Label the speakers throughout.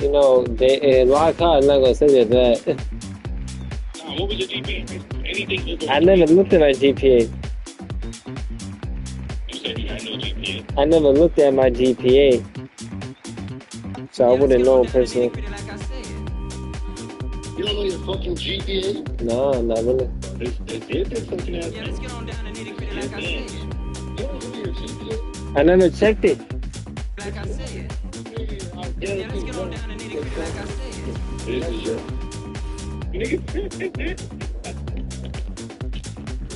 Speaker 1: You know, they Lockhart not gonna send you that.
Speaker 2: What was your GPA? Anything over
Speaker 1: I never looked at my GPA.
Speaker 2: You said you had no GPA.
Speaker 1: I never looked at my GPA, so I wouldn't know personally.
Speaker 2: You don't know your fucking GPA?
Speaker 1: No, not really.
Speaker 2: There's something else.
Speaker 3: Yeah, let's get on down to nitty gritty like I said.
Speaker 2: You don't know your GPA?
Speaker 1: I never checked it.
Speaker 3: Like I said.
Speaker 2: Yeah,
Speaker 3: Yeah, let's get on down to nitty gritty like I said.
Speaker 2: This is your... Nigga.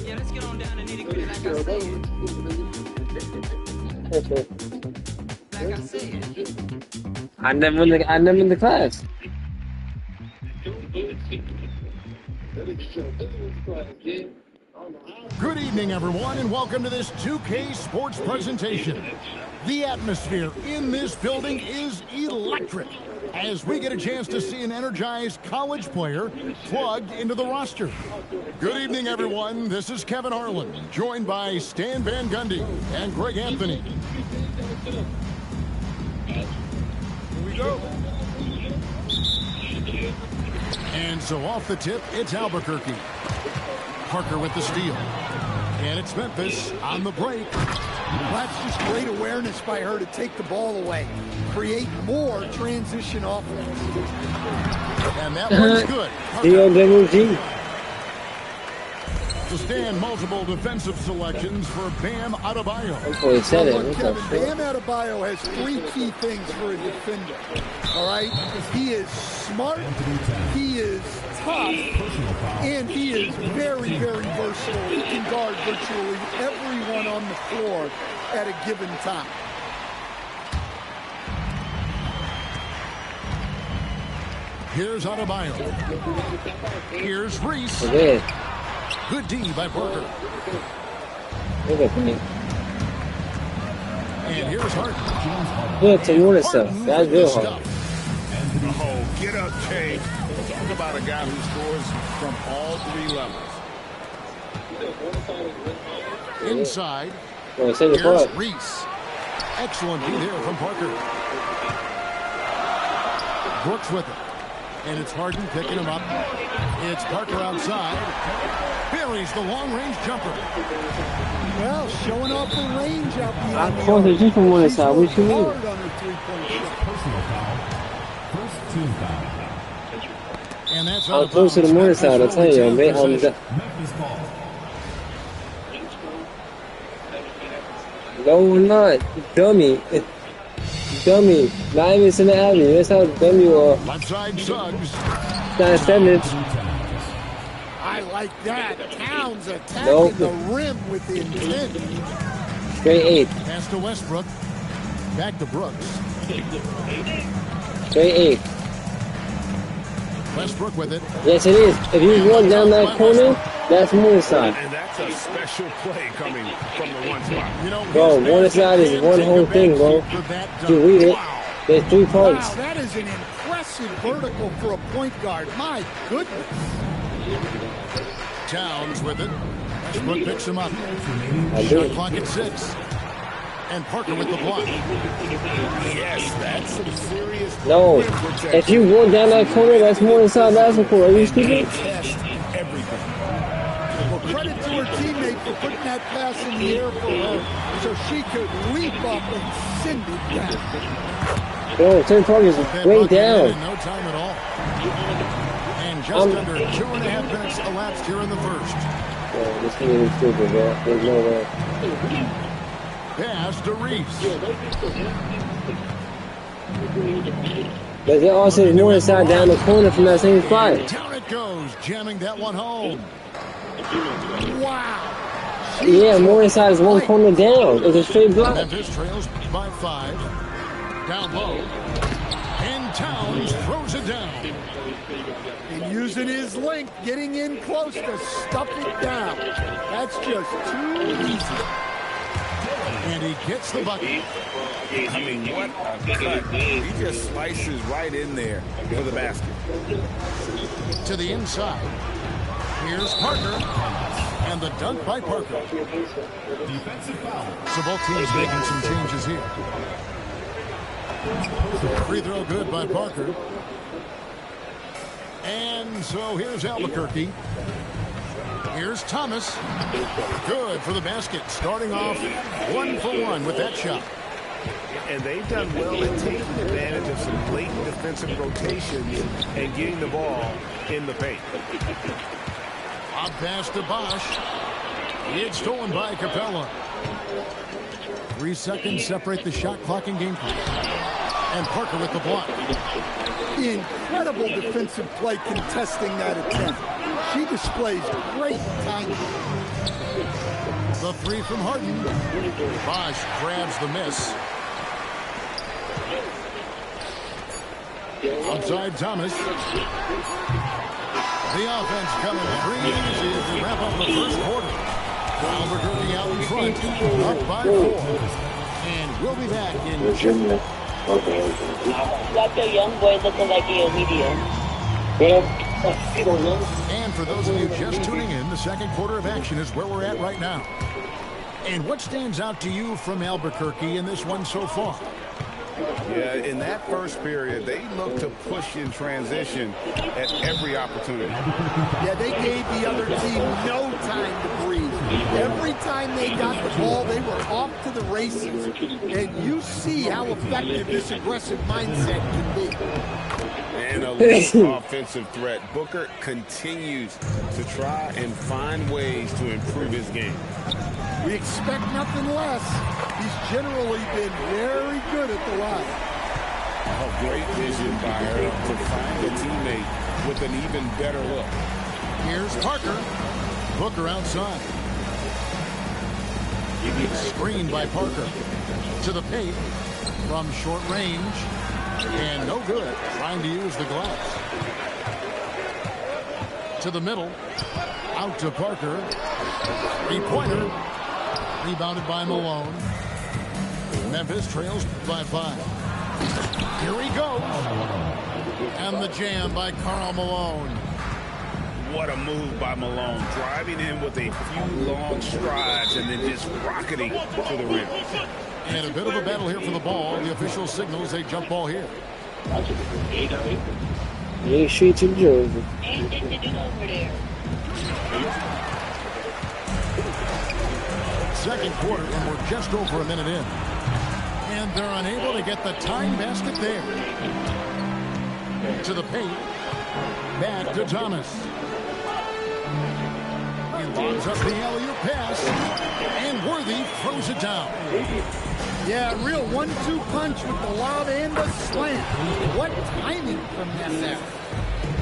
Speaker 3: Yeah, let's get on down to nitty gritty like I said. Like I said.
Speaker 1: I never in the class.
Speaker 4: Good evening, everyone, and welcome to this 2K Sports presentation. The atmosphere in this building is electric as we get a chance to see an energized college player plugged into the roster. Good evening, everyone. This is Kevin Harlan, joined by Stan Van Gundy and Greg Anthony. Here we go. And so off the tip, it's Albuquerque. Parker with the steal. And it's Memphis on the break.
Speaker 5: That's just great awareness by her to take the ball away. Create more transition offense.
Speaker 4: And that one's good.
Speaker 1: DOWG.
Speaker 4: To stand multiple defensive selections for Bam Adebayo.
Speaker 1: Oh, he said it.
Speaker 5: Look,
Speaker 1: What the
Speaker 5: Kevin,
Speaker 1: fuck?
Speaker 5: Bam Adebayo has three key things for a defender. All right? He is smart, he is tough, and he is very, very versatile. He can guard virtually everyone on the floor at a given time.
Speaker 4: Here's Adebayo. Here's Reese.
Speaker 1: Okay.
Speaker 4: Good D by Parker.
Speaker 1: Look at me.
Speaker 4: And here's Harden.
Speaker 1: Good to morning stuff. That's real hard.
Speaker 6: Oh, get up, Kay. Talk about a guy who scores from all three levels.
Speaker 4: Inside.
Speaker 1: Oh, send the
Speaker 4: Here's
Speaker 1: ball.
Speaker 4: Reese. Excellent D there from Parker. Brooks with it. And it's Harden picking him up. It's Parker outside. Buries the long-range jumper.
Speaker 5: Well, showing off the range out
Speaker 1: I
Speaker 5: beyond the
Speaker 1: called it just from one
Speaker 5: She's
Speaker 1: side. What you mean?
Speaker 5: hard on her three-point shot.
Speaker 4: And that's
Speaker 1: I'm close to the morning side. I tell you, man. No, I'm not. Dummy. Dummy. Not even in the alley. That's how dumb you are.
Speaker 4: Left side Suggs.
Speaker 1: 9-7.
Speaker 5: I like that. Towns attacking
Speaker 1: Nope.
Speaker 5: the rim with intent.
Speaker 1: Straight 8.
Speaker 4: Pass to Westbrook. Back to Brooks.
Speaker 1: Straight 8.
Speaker 4: Westbrook with it.
Speaker 1: Yes, it is. If you run down that corner, that's morning side.
Speaker 6: And that's a special play coming from the one spot.
Speaker 4: You know,
Speaker 1: Bro,
Speaker 4: his
Speaker 1: morning
Speaker 4: fans
Speaker 1: side is
Speaker 4: can't
Speaker 1: one
Speaker 4: take
Speaker 1: whole thing, bro.
Speaker 4: advantage of that
Speaker 1: You
Speaker 4: dunk.
Speaker 1: read it.
Speaker 4: Wow.
Speaker 1: There's 3 parts.
Speaker 5: Wow, that is an impressive vertical for a point guard. My goodness.
Speaker 4: Towns with it. Westbrook picks him up.
Speaker 1: I do.
Speaker 4: Shot clock at 6. And Parker with the block.
Speaker 6: Yes, that's some serious
Speaker 1: No.
Speaker 6: rim protection.
Speaker 1: If you run down that corner, that's morning side basketball. Are you stupid?
Speaker 6: Test everything.
Speaker 5: Well, credit to her teammate for putting that pass in the air for her so she could leap up and send it down.
Speaker 1: Bro, 10 Parker is
Speaker 4: That
Speaker 1: way
Speaker 4: bucket in
Speaker 1: down.
Speaker 4: no time at all. And just under 2.5 minutes elapsed here in the first.
Speaker 1: Bro, this thing is stupid, bro. There's no way.
Speaker 4: Pass to Reese.
Speaker 1: But they also morning side down the corner from that same spot.
Speaker 4: Down it goes, jamming that one home.
Speaker 5: Wow.
Speaker 1: Yeah, morning side is one corner down. It's a straight block.
Speaker 4: Memphis trails by 5. Down low. And Towns throws it down.
Speaker 5: And using his length, getting in close to stuff it down. That's just too easy.
Speaker 4: And he gets the bucket.
Speaker 6: I mean, what a cut. He just slices right in there to the basket.
Speaker 4: To the inside. Here's Parker. And the dunk by Parker. Defensive foul. So both teams making some changes here. Free throw good by Parker. And so here's Albuquerque. Here's Thomas. Good for the basket. Starting off 1 for 1 with that shot.
Speaker 6: And they've done well in taking advantage of some blatant defensive rotations and getting the ball in the paint.
Speaker 4: Up pass to Bosch. It's stolen by Capella. 3 seconds separate the shot clock and game clock. And Parker with the block.
Speaker 5: Incredible defensive play contesting that attempt. She displays great timing.
Speaker 4: The 3 from Harden. Bosch grabs the miss. Outside Thomas. The offense coming threes as we wrap up the first quarter. Albuquerque out in front, up by 4. And we'll be back in just...
Speaker 7: Got your young boy looking like he a medium.
Speaker 4: And for those of you just tuning in, the second quarter of action is where we're at right now. And what stands out to you from Albuquerque in this one so far?
Speaker 6: Yeah, in that first period, they looked to push in transition at every opportunity.
Speaker 5: Yeah, they gave the other team no time to breathe. Every time they got the ball, they were off to the races. And you see how effective this aggressive mindset can be.
Speaker 6: And a little offensive threat. Booker continues to try and find ways to improve his game.
Speaker 5: We expect nothing less. He's generally been very good at the line.
Speaker 6: A great vision by her to find a teammate with an even better look.
Speaker 4: Here's Parker. Booker outside. Screened by Parker. To the paint from short range. And no good. Trying to use the glass. To the middle. Out to Parker. 3-pointer. Rebounded by Malone. Memphis trails by 5. Here we go. And the jam by Karl Malone.
Speaker 6: What a move by Malone. Driving in with a few long strides and then just rocketing to the rim.
Speaker 4: And a bit of a battle here for the ball. The official signals a jump ball here.
Speaker 1: You shoot to Jersey.
Speaker 7: Anything to do over there?
Speaker 4: Second quarter, and we're just over a minute in. And they're unable to get the tying basket there. To the paint. Back to Thomas. He lobs up the alley-oop pass. And Worthy throws it down.
Speaker 5: Yeah, real 1-2 punch with the lob and the slant. What timing from SF.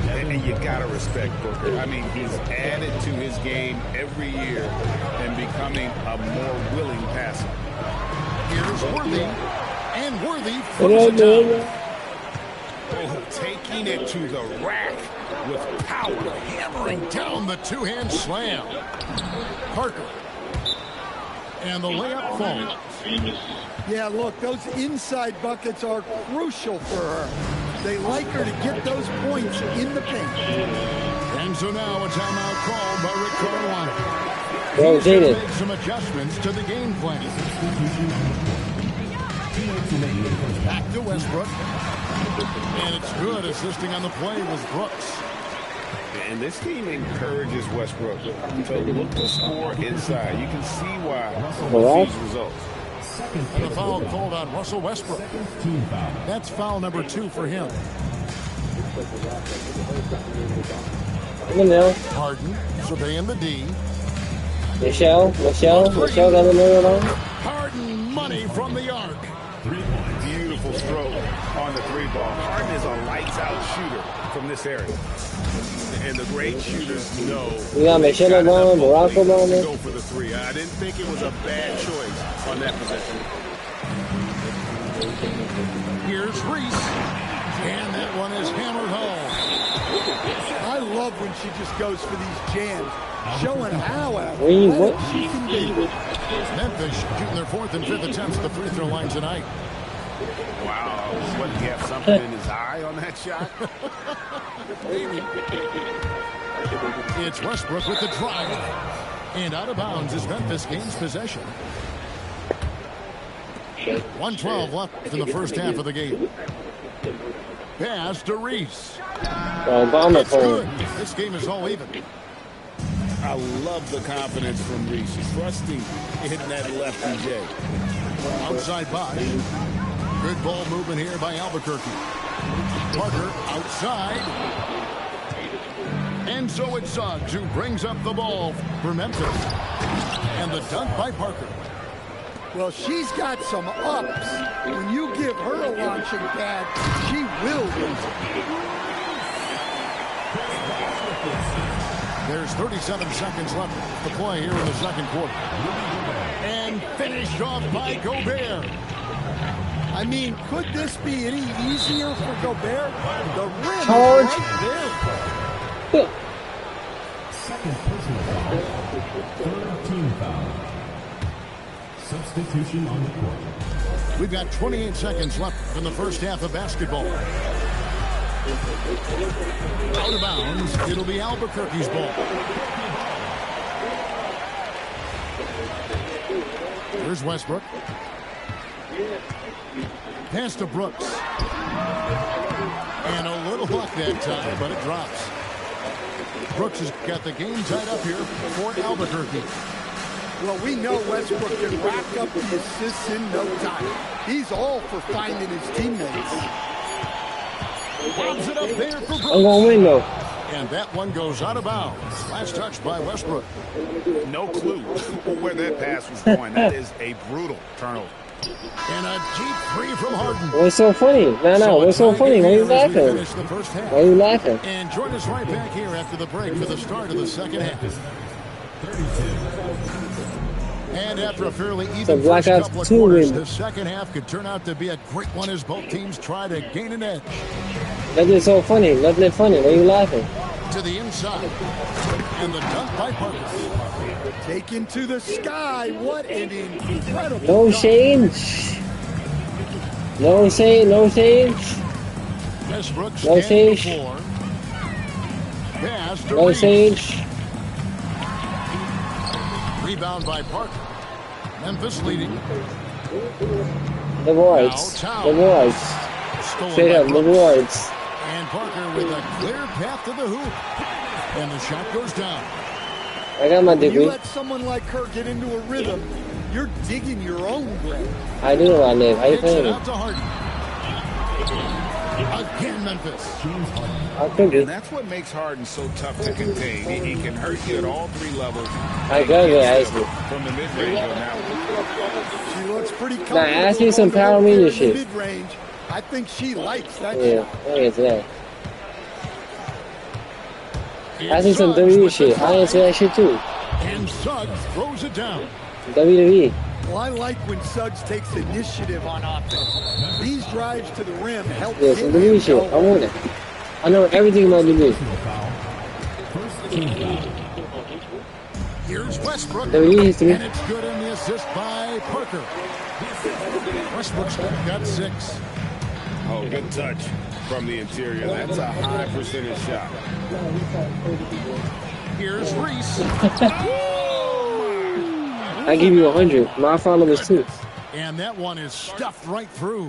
Speaker 6: And you got to respect Booker. I mean, he's added to his game every year and becoming a more willing passer.
Speaker 4: Here's Worthy. And Worthy throws it down.
Speaker 6: Oh, taking it to the rack with power.
Speaker 4: Hammering down the two-hand slam. Parker. And the layup falls.
Speaker 5: Yeah, look, those inside buckets are crucial for her. They like her to get those points in the paint.
Speaker 4: And so now a timeout called by Rick Carolina.
Speaker 1: Well,
Speaker 4: He's going to make some adjustments to the game plan. Back to Westbrook. And it's good. Assisting on the play was Brooks.
Speaker 6: And this team encourages Westbrook to look to score inside. You can see why with these results.
Speaker 4: And a foul called on Russell Westbrook. That's foul number 2 for him.
Speaker 1: Come on now.
Speaker 4: Harden surveying the D.
Speaker 1: Michelle got the middle line.
Speaker 4: Harden money from the arc.
Speaker 6: Beautiful stroke on the 3-ball. Harden is a lights-out shooter from this area. And the great shooters know.
Speaker 1: We got Michelle Obama, Barack Obama.
Speaker 6: Go for the 3. I didn't think it was a bad choice on that possession.
Speaker 4: Here's Reese. And that one is hammered home.
Speaker 5: I love when she just goes for these jams, showing how
Speaker 1: Reed,
Speaker 5: athletic
Speaker 1: what?
Speaker 5: she can be.
Speaker 4: Memphis shooting their 4th and 5th attempts at the free throw line tonight.
Speaker 6: Wow. What, he have something in his eye on that shot?
Speaker 4: It's Westbrook with the drive. And out of bounds as Memphis gains possession. 1:12 left in the first half of the game. Pass to Reese.
Speaker 1: Obama
Speaker 4: It's good.
Speaker 1: phone.
Speaker 4: This game is all even.
Speaker 6: I love the confidence from Reese. Trusting hitting that lefty J.
Speaker 4: Outside box. Good ball movement here by Albuquerque. Parker outside. And so it's Suggs who brings up the ball for Memphis. And the dunk by Parker.
Speaker 5: Well, she's got some ups. When you give her a launching pad, she will use it.
Speaker 4: There's 37 seconds left to play here in the second quarter. And finished off by Gobert.
Speaker 5: I mean, could this be any easier for Gobert? The rim
Speaker 1: Charge.
Speaker 5: is right there.
Speaker 8: Second personal foul. Third team foul. Substitution on the court.
Speaker 4: We've got 28 seconds left in the first half of basketball. Out of bounds, it'll be Albuquerque's ball. Here's Westbrook. Pass to Brooks. And a little luck that time, but it drops. Brooks has got the game tied up here for Albuquerque.
Speaker 5: Well, we know Westbrook can rack up the assists in no time. He's all for finding his teammates.
Speaker 4: Lobs it up there for Brooks.
Speaker 1: I'm gonna win though.
Speaker 4: And that one goes out of bounds. Last touch by Westbrook.
Speaker 6: No clue where that pass was going. That is a brutal turnover.
Speaker 4: And a deep three from Harden.
Speaker 1: What's so funny? No, what's so funny? Why you laughing?
Speaker 4: Finish the first half.
Speaker 1: Why you laughing?
Speaker 4: And join us right back here after the break for the start of the second half.
Speaker 8: 32.
Speaker 4: And after a fairly
Speaker 1: So
Speaker 4: even
Speaker 1: Black
Speaker 4: first
Speaker 1: Ops
Speaker 4: couple of
Speaker 1: 2
Speaker 4: quarters,
Speaker 1: win.
Speaker 4: the second half could turn out to be a great one as both teams try to gain an edge.
Speaker 1: Nothing so funny. Nothing funny. Why you laughing?
Speaker 4: To the inside. And the dunk by Parker.
Speaker 5: Taken to the sky. What an incredible
Speaker 1: No
Speaker 5: dunk.
Speaker 1: change. No change. No change.
Speaker 4: Westbrook
Speaker 1: No
Speaker 4: standing
Speaker 1: change.
Speaker 4: before. Pass to
Speaker 1: No
Speaker 4: Reese.
Speaker 1: change.
Speaker 4: Rebound by Parker. Memphis leading.
Speaker 1: The wards.
Speaker 4: Now,
Speaker 1: The wards.
Speaker 4: Stolen
Speaker 1: Straight
Speaker 4: by
Speaker 1: up. The
Speaker 4: Brooks.
Speaker 1: wards.
Speaker 4: And Parker with a clear path to the hoop. And the shot goes down.
Speaker 1: I got my
Speaker 5: When you
Speaker 1: degree.
Speaker 5: let someone like her get into a rhythm, you're digging your own grave.
Speaker 1: I do know I live. How you
Speaker 4: Kicks it
Speaker 1: playing?
Speaker 4: out to Harden. Again, Memphis.
Speaker 1: I could
Speaker 6: And
Speaker 1: do.
Speaker 6: that's what makes Harden so tough to contain. He can hurt you at all three levels.
Speaker 1: I got it, Ashley.
Speaker 6: From the mid-range on that one.
Speaker 5: She looks pretty comfortable.
Speaker 1: ask me some
Speaker 5: going
Speaker 1: power
Speaker 5: over there
Speaker 1: meter
Speaker 5: in the
Speaker 1: shit.
Speaker 5: Mid-range. I think she likes that
Speaker 1: Yeah.
Speaker 5: shot.
Speaker 1: I answer that. I
Speaker 4: It's
Speaker 1: see some
Speaker 4: Suggs
Speaker 1: WWE
Speaker 4: with the
Speaker 1: shit. I
Speaker 4: drive.
Speaker 1: answer that shit too.
Speaker 4: And Suggs throws it down.
Speaker 1: WWE.
Speaker 5: Well, I like when Suggs takes initiative on offense. These drives to the rim help
Speaker 1: Yeah, some
Speaker 5: him
Speaker 1: WWE shit.
Speaker 5: go.
Speaker 1: I want it. I know everything about WWE.
Speaker 8: Personal foul. First team foul.
Speaker 4: Here's Westbrook.
Speaker 1: WWE history.
Speaker 4: And it's good in the assist by Parker. Westbrook's got 6.
Speaker 6: Oh, good touch from the interior. That's a high percentage shot.
Speaker 4: Here's Reese.
Speaker 1: I give you 100. My follow was 2.
Speaker 4: And that one is stuffed right through.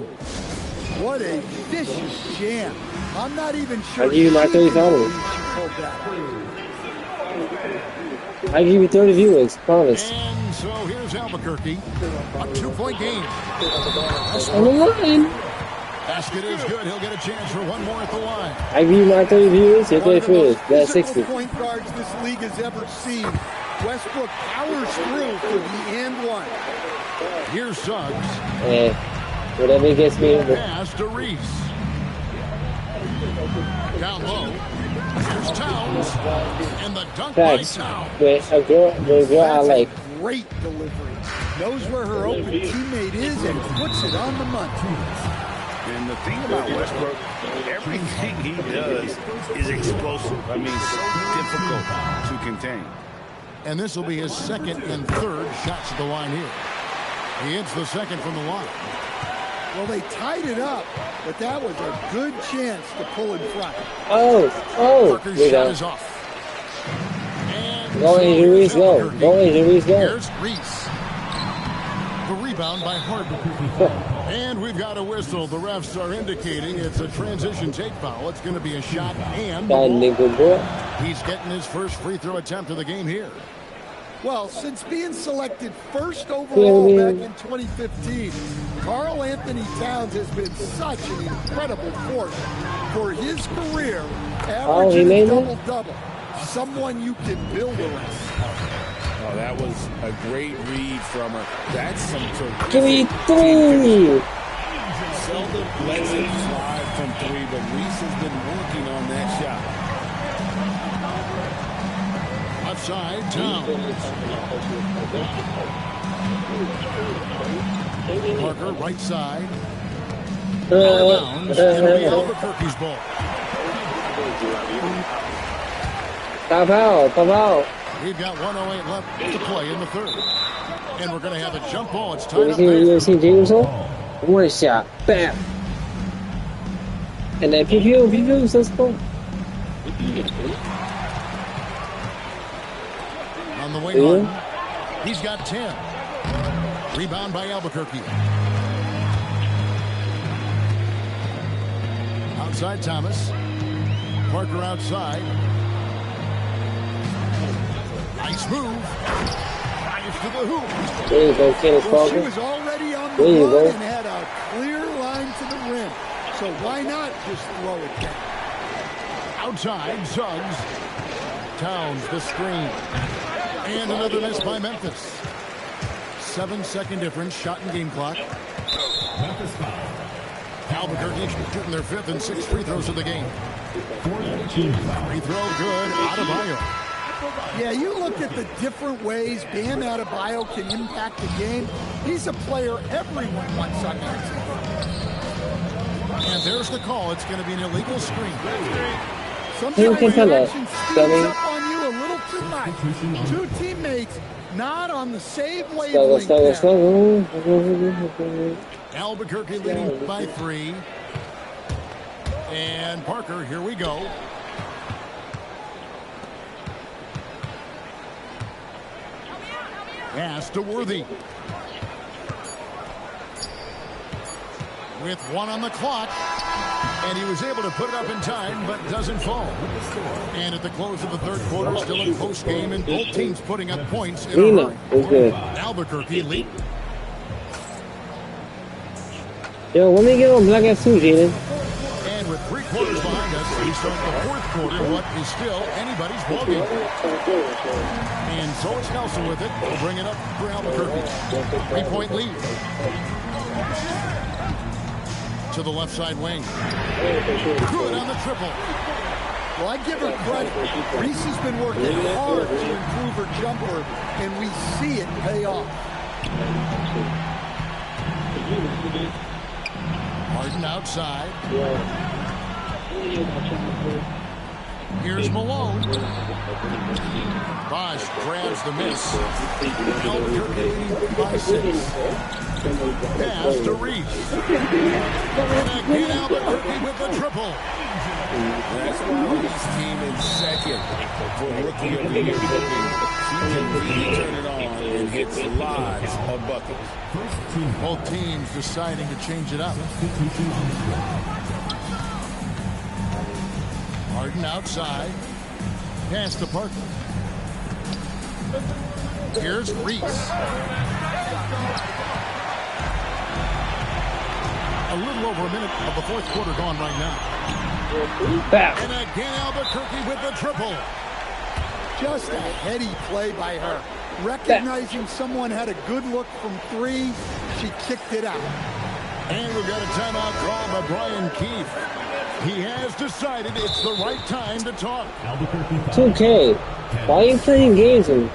Speaker 5: What a vicious jam. I'm not even sure.
Speaker 1: I'll give you my
Speaker 5: she
Speaker 1: 30
Speaker 5: can
Speaker 1: followers.
Speaker 5: believe she pulled that off.
Speaker 1: I give you 30 viewers. Promise.
Speaker 4: And so here's Albuquerque. A 2-point game.
Speaker 1: On the line.
Speaker 4: Basket is good. He'll get a chance for one more at the line.
Speaker 1: I give you my 30 viewers. You're
Speaker 5: One
Speaker 1: 30
Speaker 5: of the most
Speaker 1: viewers. That's
Speaker 5: physical
Speaker 1: 60.
Speaker 5: point guards this league has ever seen. Westbrook powers through for the and one.
Speaker 4: Here's Suggs.
Speaker 1: And whatever gets me.
Speaker 4: Pass to Reese. Down low. Here's Towns. And the dunk by
Speaker 1: Facts.
Speaker 4: Towns.
Speaker 1: But a girl I
Speaker 5: That's
Speaker 1: like.
Speaker 5: a great delivery. Knows where her open teammate is and puts it on the money.
Speaker 6: And the thing about Westbrook, everything he does is explosive. I mean, so difficult to contain.
Speaker 4: And this will be his second and third shots at the line here. He hits the second from the line.
Speaker 5: Well, they tied it up, but that was a good chance to pull in front.
Speaker 1: Oh.
Speaker 4: Parker's
Speaker 1: There you
Speaker 4: shot
Speaker 1: go.
Speaker 4: is off. And
Speaker 1: Go,
Speaker 4: so
Speaker 1: Angel Reese,
Speaker 4: here's
Speaker 1: go.
Speaker 4: Albuquerque.
Speaker 1: Go, Angel Reese, go.
Speaker 4: Here's Reese. The rebound by Harden. And we've got a whistle. The refs are indicating it's a transition take foul. It's going to be a shot and the
Speaker 1: That
Speaker 4: ball.
Speaker 1: nigga boy.
Speaker 4: He's getting his first free throw attempt of the game here.
Speaker 5: Well, since being selected first overall back in 2015, Karl Anthony Towns has been such an incredible force for his career,
Speaker 1: he
Speaker 5: averaging
Speaker 1: made
Speaker 5: a
Speaker 1: it?
Speaker 5: double-double. Someone you can build around.
Speaker 6: Oh, that was a great read from her. That's some terrific
Speaker 1: Give me
Speaker 6: team
Speaker 1: 3.
Speaker 6: Seldom lets it slide from 3, but Reese has been working on that shot.
Speaker 4: Left side, Towns. Parker, right side. Out of bounds. It'll be Albuquerque's ball.
Speaker 1: 大炮，大炮，
Speaker 4: We've got 1:08 left to play in the third. And we're going to have a jump ball. It's
Speaker 1: 有
Speaker 4: tied up
Speaker 1: 信
Speaker 4: there.
Speaker 1: 有信结束说，我下 bam。And then PPU says go.
Speaker 4: On the wing line. He's got 10. Rebound by Albuquerque. Outside Thomas. Parker outside. Nice move. Drives to the hoop.
Speaker 1: There you go, Kenneth
Speaker 5: Well, she
Speaker 1: Parker.
Speaker 5: was already on the
Speaker 1: There you
Speaker 5: run
Speaker 1: go.
Speaker 5: and had a clear line to the rim. So why not just throw it down?
Speaker 4: Outside, Suggs. Towns, the screen. And another miss by Memphis. 7-second difference, shot and game clock.
Speaker 8: Memphis foul.
Speaker 4: Albuquerque shooting their 5th and 6th free throws of the game.
Speaker 8: 14 foul.
Speaker 4: Free throw good, Adebayo.
Speaker 5: Yeah, you look at the different ways Bam Adebayo can impact the game. He's a player everyone wants on their team.
Speaker 4: And there's the call. It's going to be an illegal screen.
Speaker 5: Sometimes
Speaker 1: can tell
Speaker 5: the
Speaker 1: that.
Speaker 5: action
Speaker 1: Dummy.
Speaker 5: speeds up on you a little too much. Two teammates not on the same
Speaker 1: Struggle,
Speaker 5: wavelength.
Speaker 1: struggle,
Speaker 5: there.
Speaker 1: struggle.
Speaker 4: Albuquerque leading by 3. And Parker, here we go. Pass to Worthy. With 1 on the clock. And he was able to put it up in time, but doesn't fall. And at the close of the third quarter, still in post game, and both teams putting up points in a
Speaker 1: Lima
Speaker 4: hurry.
Speaker 1: is good.
Speaker 4: Albuquerque lead.
Speaker 1: Yo, when they get on Black Ass 2, Jaden.
Speaker 4: And with 3 quarters behind us, we start the fourth quarter, what is still anybody's ballgame. And so it's Nelson with it. We'll bring it up for Albuquerque. 3-point lead. To the left side wing. Good on the triple.
Speaker 5: Well, I give her credit. Reese has been working hard to improve her jumper, and we see it pay off.
Speaker 4: Harden outside. Here's Malone. Bosch grabs the miss. Albuquerque leading by 6. Pass to Reese. And again Albuquerque with the triple.
Speaker 6: That's why Reese came in second for Rookie of the Year voting. She can really turn it on and hits lots of buckets.
Speaker 4: Both teams deciding to change it up. Harden outside. Pass to Parker. Here's Reese. A little over a minute of the fourth quarter gone right now.
Speaker 1: Back.
Speaker 4: And again Albuquerque with the triple.
Speaker 5: Just a heady play by her. Recognizing someone had a good look from 3, she kicked it out.
Speaker 4: And we've got a timeout called by Brian Keefe. He has decided it's the right time to talk.
Speaker 8: Albuquerque foul.
Speaker 1: 2K. Why are you playing games? And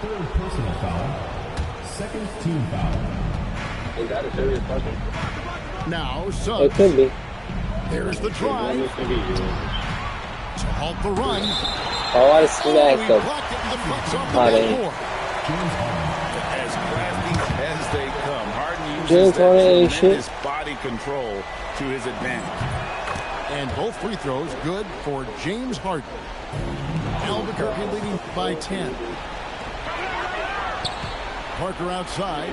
Speaker 8: Third personal foul. Second team foul.
Speaker 4: Now,
Speaker 1: it
Speaker 4: Suggs.
Speaker 1: could be.
Speaker 4: There's the drive. To halt the run.
Speaker 1: Oh, I
Speaker 4: Oh,
Speaker 1: smacked
Speaker 4: he
Speaker 1: them.
Speaker 4: blocked it and deflects off the
Speaker 1: Harden.
Speaker 4: backboard.
Speaker 6: As crafty as they come, Harden
Speaker 1: James
Speaker 6: uses that
Speaker 1: Harden ain't
Speaker 6: tremendous body control to his advantage.
Speaker 4: And both free throws good for James Harden. Albuquerque leading by 10. Parker outside.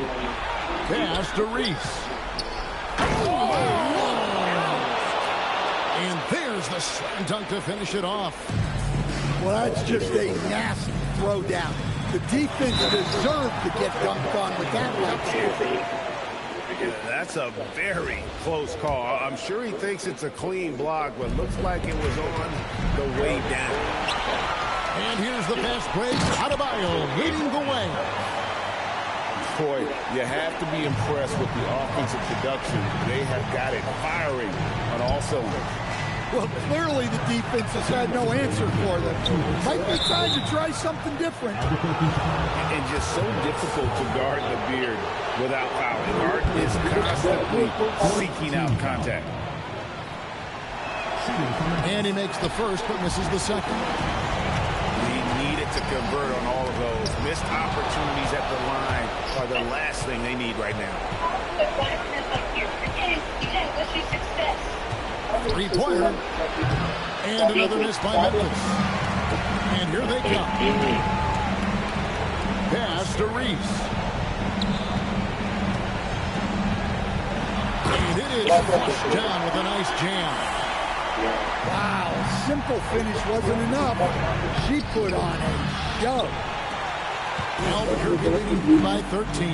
Speaker 4: Pass to Reese. And there's the slam dunk to finish it off.
Speaker 5: Well, that's just a nasty throw down. The defense deserved to get dunked on with that left.
Speaker 6: Yeah, that's a very close call. I'm sure he thinks it's a clean block, but looks like it was on the way down.
Speaker 4: And here's the fast break. Adebayo leading the way.
Speaker 6: Boy, you have to be impressed with the offensive production. They have got it firing on all cylinders.
Speaker 5: Well, clearly the defense has had no answer for them. Might be time to try something different.
Speaker 6: And just so difficult to guard the beard without fouling. Harden is constantly seeking out contact.
Speaker 4: And he makes the first, but misses the second.
Speaker 6: He needed to convert on all of those. Missed opportunities at the line are the last thing they need right now.
Speaker 4: Three-pointer. And another miss by Memphis. And here they come. Pass to Reese. And it is flushed down with a nice jam.
Speaker 5: Wow, simple finish wasn't enough. She put on a show.
Speaker 4: Albuquerque leading by 13.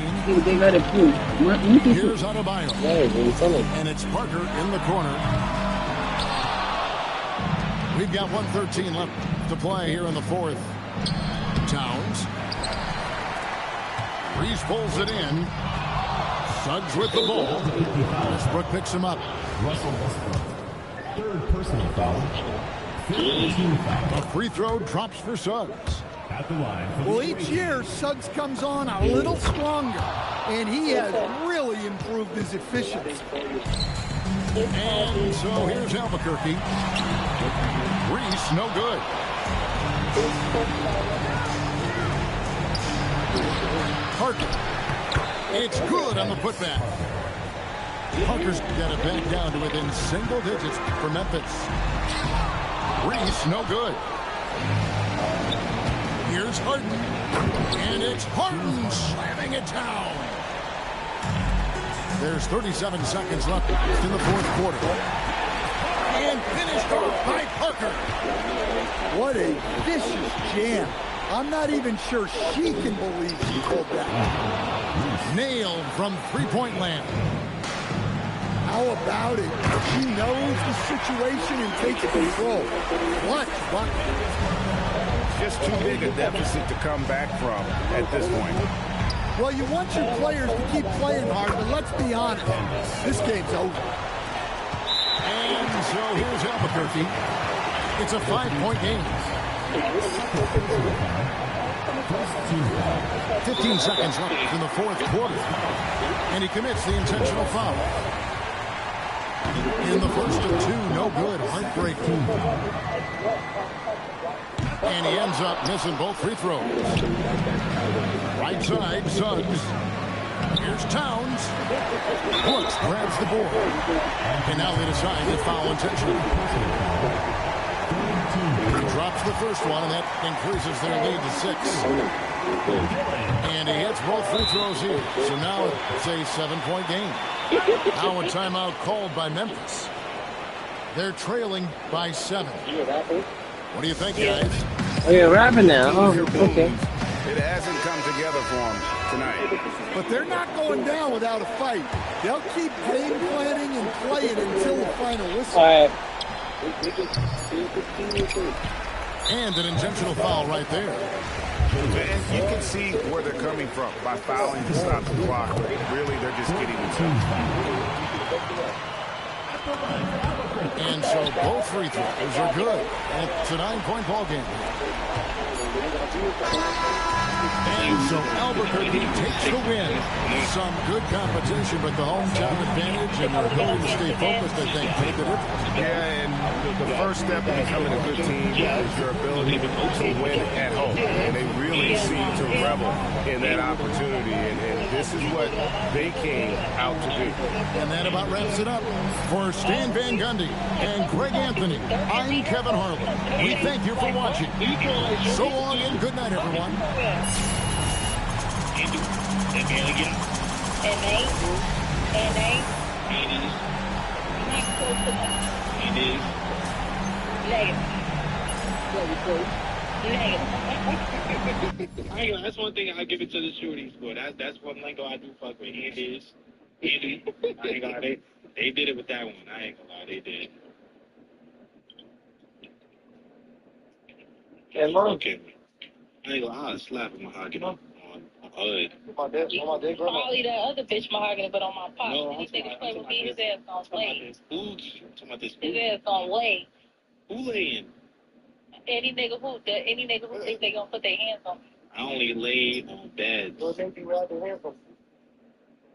Speaker 4: Here's Adebayo. And it's Parker in the corner. We've got 1:13 left to play here in the fourth. Towns. Reese pulls it in. Suggs with the ball. Westbrook picks him up.
Speaker 8: Russell Westbrook. Third personal foul. 15 foul.
Speaker 4: A free throw drops for Suggs.
Speaker 8: At the line.
Speaker 5: Well, each year, Suggs comes on a little stronger, and he has really improved his efficiency.
Speaker 4: And so here's Albuquerque. Reese, no good. Parker. It's good on the putback. Parker's got it back down to within single digits for Memphis. Reese, no good. Here's Harden. And it's Harden slamming it down. There's 37 seconds left in the fourth quarter. And finished off by Parker.
Speaker 5: What a vicious jam. I'm not even sure she can believe she pulled that.
Speaker 4: Nailed from three-point land.
Speaker 5: How about it? She knows the situation and takes control. Clutch bucket.
Speaker 6: Just too big a deficit to come back from at this point.
Speaker 5: Well, you want your players to keep playing hard, but let's be honest. This game's over.
Speaker 4: And so here's Albuquerque. It's a 5-point game. 15 seconds left in the fourth quarter. And he commits the intentional foul. In the first of two, no good. Heartbreaking. And he ends up missing both free throws. Right side, Suggs. Here's Towns. Brooks grabs the board. And now they decide to foul intentionally. He drops the first one, and that increases their lead to 6. And he hits both free throws here. So now it's a 7-point game. Now a timeout called by Memphis. They're trailing by 7. What do you think, guys?
Speaker 1: Oh, you're rapping now. Oh, okay.
Speaker 6: It hasn't come together for them tonight.
Speaker 5: But they're not going down without a fight. They'll keep game planning and playing until the final whistle.
Speaker 1: All right.
Speaker 4: And an intentional foul right there.
Speaker 6: And you can see where they're coming from by fouling to stop the clock. Really, they're just getting themselves.
Speaker 4: And so both free throws are good. And it's a 9-point ball game. And so Albuquerque takes the win. Some good competition, but the hometown advantage and their ability to stay focused, I think, make the difference.
Speaker 6: Yeah, and the first step in becoming a good team is your ability to win at home. And they really seem to revel in that opportunity. And this is what they came out to do.
Speaker 4: And that about wraps it up. For Stan Van Gundy and Greg Anthony, I'm Kevin Harlan. We thank you for watching. So long and good night, everyone.
Speaker 2: That man again.
Speaker 7: And they
Speaker 2: It is.
Speaker 7: not close enough.
Speaker 2: It is.
Speaker 7: Negative.
Speaker 2: I ain't gonna, that's one thing I give it to the shorties for. That's one lingo I do fuck with. It is. Andy. I ain't gonna lie. They did it with that one. I ain't gonna lie. They did.
Speaker 1: Hey, Mom.
Speaker 2: Okay. I ain't gonna lie. I'll slap him mahogany on hood.
Speaker 7: Probably that other bitch mahogany, but on my pop.
Speaker 2: No,
Speaker 7: Any
Speaker 2: I'm
Speaker 7: nigga
Speaker 2: talking
Speaker 7: play
Speaker 2: about
Speaker 7: with me, his ass gonna lay.
Speaker 2: this food. I'm talking about this
Speaker 7: His
Speaker 2: food.
Speaker 7: ass gonna lay.
Speaker 2: Who laying?
Speaker 7: Any nigga who think they gonna put their hands on me.
Speaker 2: I only lay on beds.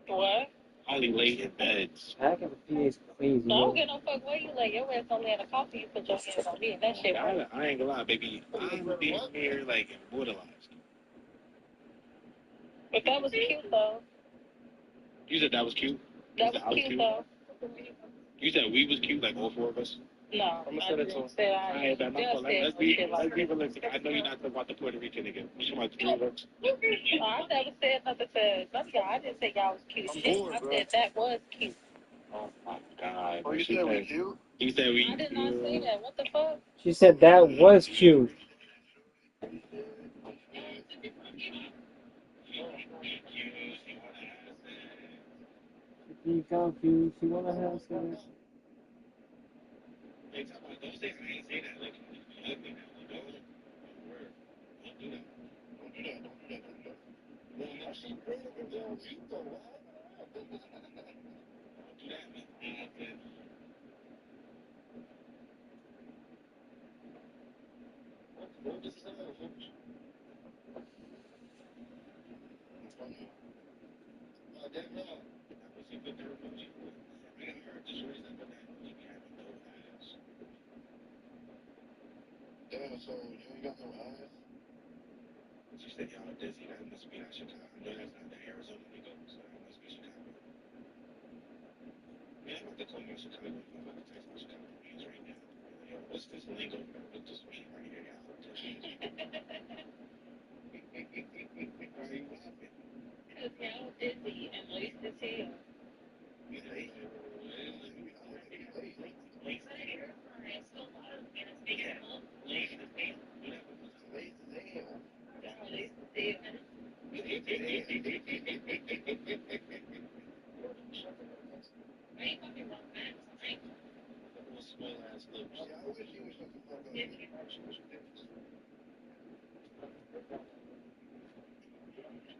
Speaker 7: What?
Speaker 2: I only lay in beds.
Speaker 1: Hacking the PA is crazy.
Speaker 7: No, I don't
Speaker 1: Yo.
Speaker 7: get no fuck where you lay. Your ass don't lay in the coffee, you put your hands on me, and that shit works.
Speaker 2: I ain't gonna lie, baby. I'm being here like immortalized.
Speaker 7: But that was cute though.
Speaker 2: You said that was cute?
Speaker 7: That
Speaker 2: You said I
Speaker 7: was cute though.
Speaker 2: You said we was cute, like all four of us?
Speaker 7: No,
Speaker 2: I'm gonna
Speaker 7: I
Speaker 2: send it to
Speaker 7: didn't
Speaker 2: him.
Speaker 7: say I
Speaker 2: Alright,
Speaker 7: just
Speaker 2: let's
Speaker 7: said
Speaker 2: be
Speaker 7: shit like that.
Speaker 2: realistic. I know you're not talking about the Puerto Rican nigga. You talking about the three of us?
Speaker 7: No, I never said nothing to none of y'all. I didn't say y'all was cute shit.
Speaker 2: bored,
Speaker 7: I
Speaker 2: bro.
Speaker 7: said that was cute.
Speaker 2: Oh my god.
Speaker 6: Oh, you said we cute?
Speaker 2: You said we
Speaker 7: I did not say that. What the fuck?
Speaker 1: She said that was cute. She confused. She wanna have sex.
Speaker 2: Hey, talk about those things. I ain't say that. Like, you ugly now. You know? Word. Don't do that. Don't do that. Don't do that. Don't do that. Well, now she really can go on you, though. Don't do that, man. What this is about, folks? That wrong. That was a good girl from you. I ain't heard the stories that put that on you having no eyes. Damn, so you ain't got no eyes? She said y'all dizzy. That must be not Chicago. No, that's not the Arizona we go, so that must be Chicago. Man, I'm about to call me Chicago. I'm about to text my Chicago friends right now. Yo, what's this lingo? What's this mean right here, y'all? Why are you laughing?
Speaker 7: Because y'all dizzy and laced as hell.
Speaker 2: You lazy.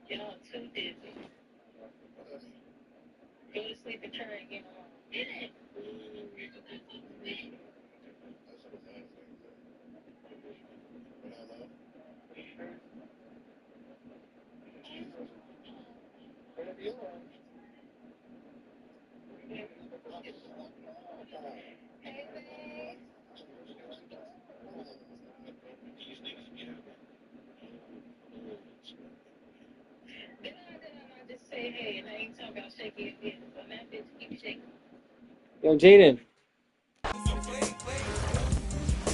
Speaker 7: Y'all too dizzy. Go to sleep and try again tomorrow. Did I just say hey, and I ain't talking about shaking your head, so that bitch keep shaking.
Speaker 1: Yo, Jaden.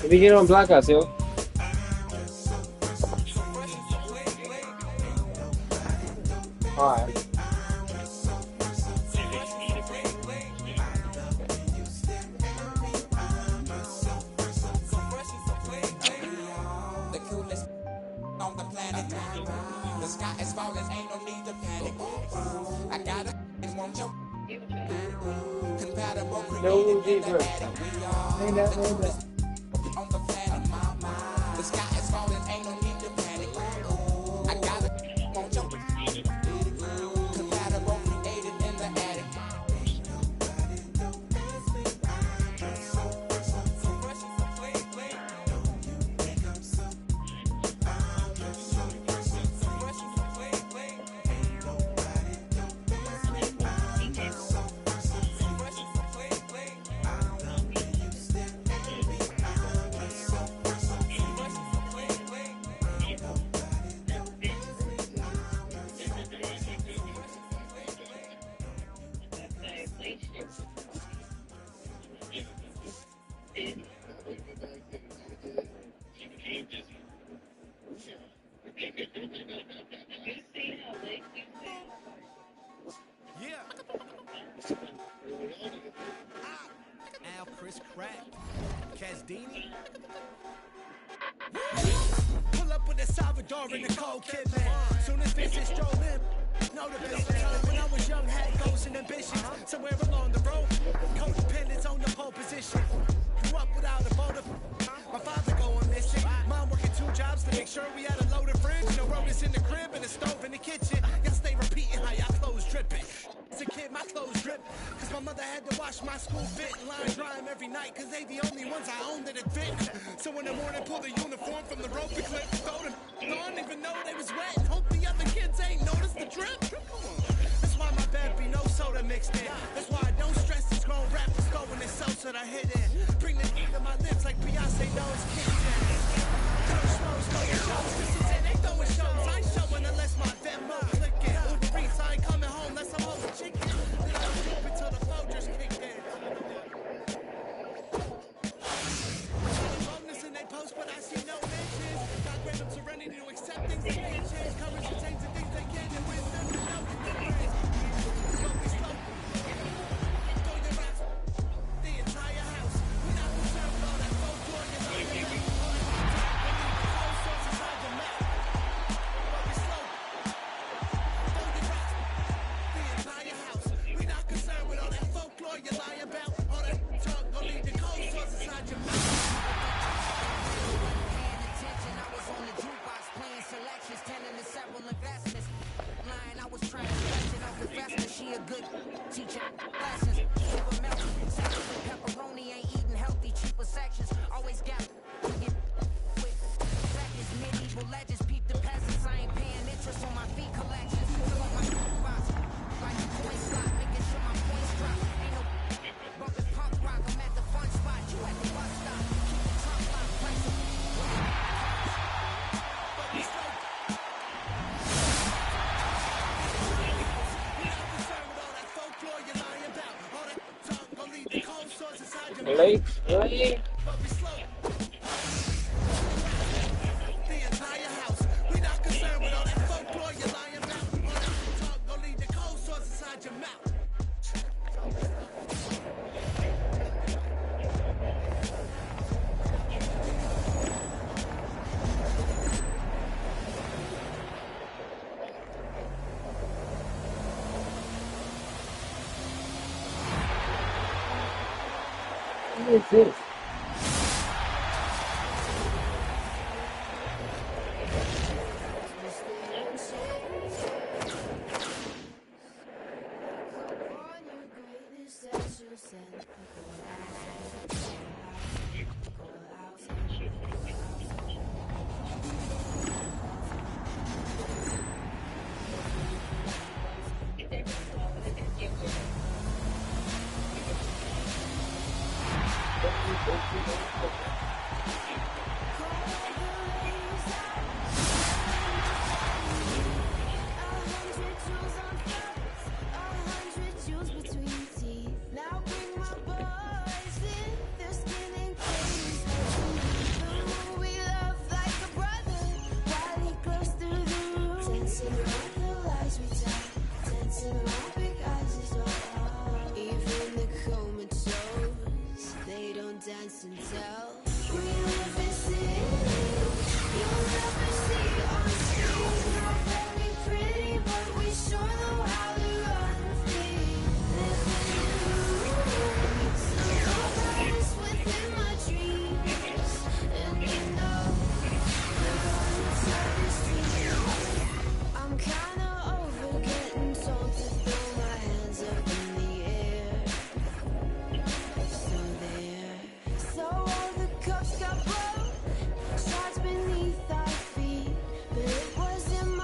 Speaker 1: Let me get on Blackouts, yo. Alright.
Speaker 9: The coolest on the planet. The sky is falling, ain't no need to panic. I got it, won't you? Compatible,
Speaker 1: No
Speaker 9: created in the
Speaker 1: deeper.
Speaker 9: attic. We are
Speaker 1: Ain't that no that.
Speaker 9: on the planet. The sky is falling, ain't no need to panic. I got it, won't you? Compatible, created in the attic.
Speaker 10: crack. Casdini. Pull up with a Salvador and a cold kid, man. Soon as bitches stroll in, know the business. When I was young, had goals and ambitions. Somewhere along the road, codependence on the pole position. Grew up without a motive. My father going missing. Mom working 2 jobs to make sure we had a loaded fridge. No rollers in the crib and a stove in the kitchen. Y'all stay repeating how y'all clothes dripping. As a kid, my clothes drip. Cause my mother had to wash my school fit and line dry 'em every night. Cause they the only ones I owned that it fit. So in the morning, pull the uniform from the rope and clip. Throw them on, even though they was wet. And hope the other kids ain't noticed the drip. That's why my bed be no soda mixed in. That's why I don't stress these grown rappers going and so that I hit in. Bring the heat to my lips like Beyonce knows kicked in. Slow shows. This is it, they throwing shows. I ain't showing unless my Venmo clicking. Uber Eats, I ain't coming home unless I'm holding chicken. Then I don't keep it till the Folgers kick in. Bonus and they post, but I see no mentions. Got random serenity to accept things they can't change. Courage to change the things they can and wisdom to know the difference. But we slow. Throw your raps. The entire house. We're not concerned with all that folklore. You're not gonna be all that cold sauce inside your mouth. But we slow. Throw your raps. The entire house. We're not concerned with all that folklore you lie about. All that talk gonna leave the cold sauce inside your mouth.
Speaker 11: I was on the jukebox playing selections, tending to several investments. Line, I was trying to stretch it off the Vesta. She a good teacher, lessons. Super milk, salad with pepperoni, ain't eating healthy, cheaper sections. Always got get with seconds, medieval legends. Peep the peasants, I ain't paying interest on my fee collections. Fill up my jukebox like a coin slot, making sure my points drop. Ain't no bumping punk rock. I'm at the fun spot. You at the bus stop. Keep the trunk locked, price of
Speaker 1: Late.
Speaker 10: The entire house. We not concerned with all that folklore you're lying about. All that talk gonna leave the cold sauce inside your mouth.
Speaker 1: What is this?
Speaker 12: Dance and tell. We never see, you'll never see us. We're not very pretty, but we sure know how to run free. Living in the mood, somehow that is within my dreams. And you know, we're on the surface street. I'm kinda over getting told to throw my hands up in the air. So there. So all the cups got broke, shards beneath our feet. But it wasn't my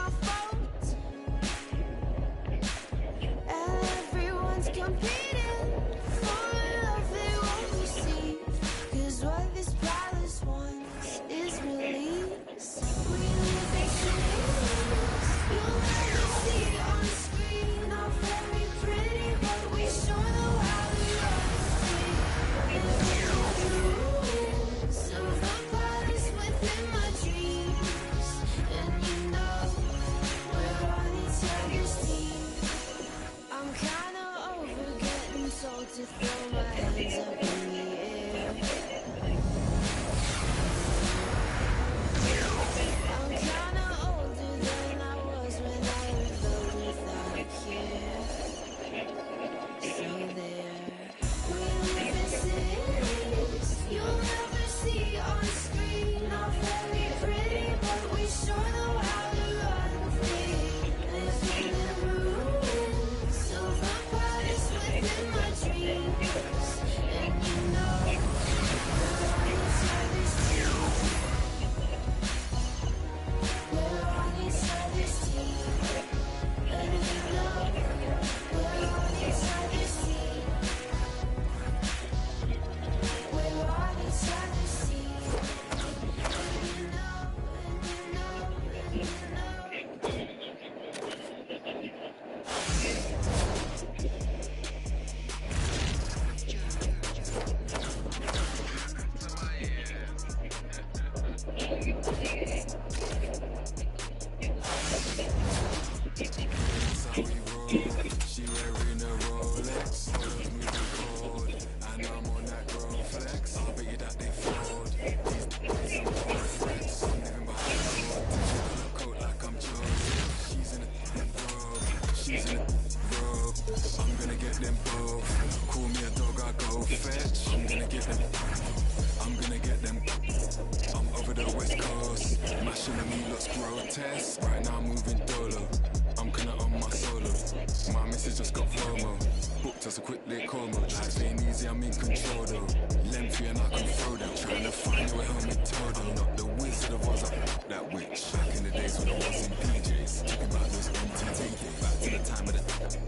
Speaker 13: that witch. Back in the days when I was in PJs, talking about those MT10K. Back to the time of the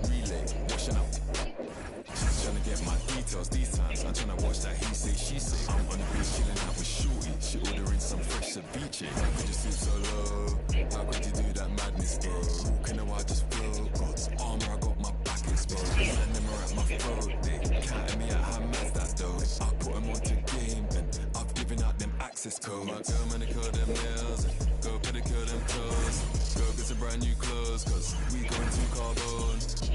Speaker 13: relay, washing up. She's trying to get my details these times. I'm trying to watch that he say, she say. I'm on the beach chilling out with Shorty. She ordering some fresh ceviche. How could you sleep so low? How could you do that madness, bro? Walking a while, just flow. God's armor, I got my back exposed. And them are at my throat. They counting me out, how mad's that though? I put them onto game and I've given out them access codes. My girl, man, they curl them nails. Go pedicure them toes. Go get some brand new clothes, cause we going to carbon.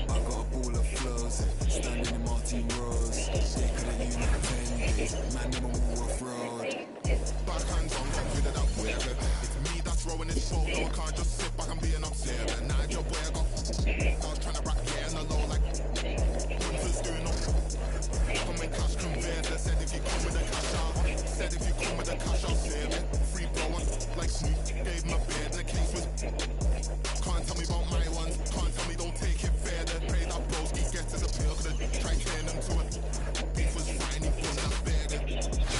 Speaker 13: I got a ball of flows, standing in Martin Rose. They couldn't use my 10 days, man, them all off road.
Speaker 2: Backhands on, get rid of that weird. It's me that's rolling this phone, no, I can't just sit back and be an upset. And now your boy, I was trying to rack here in the low, like, Hunter's doing no. Come and cash conveyor, said if you come with a cash out, said if you come with a cash out, save it. Free blow on, like Snoop, gave him a beard, and the case was. Can't tell me about my ones, can't tell me don't take it fair. They pray that broski gets to the pill, cause they try turn them to it. Beef was fine, he put that burger.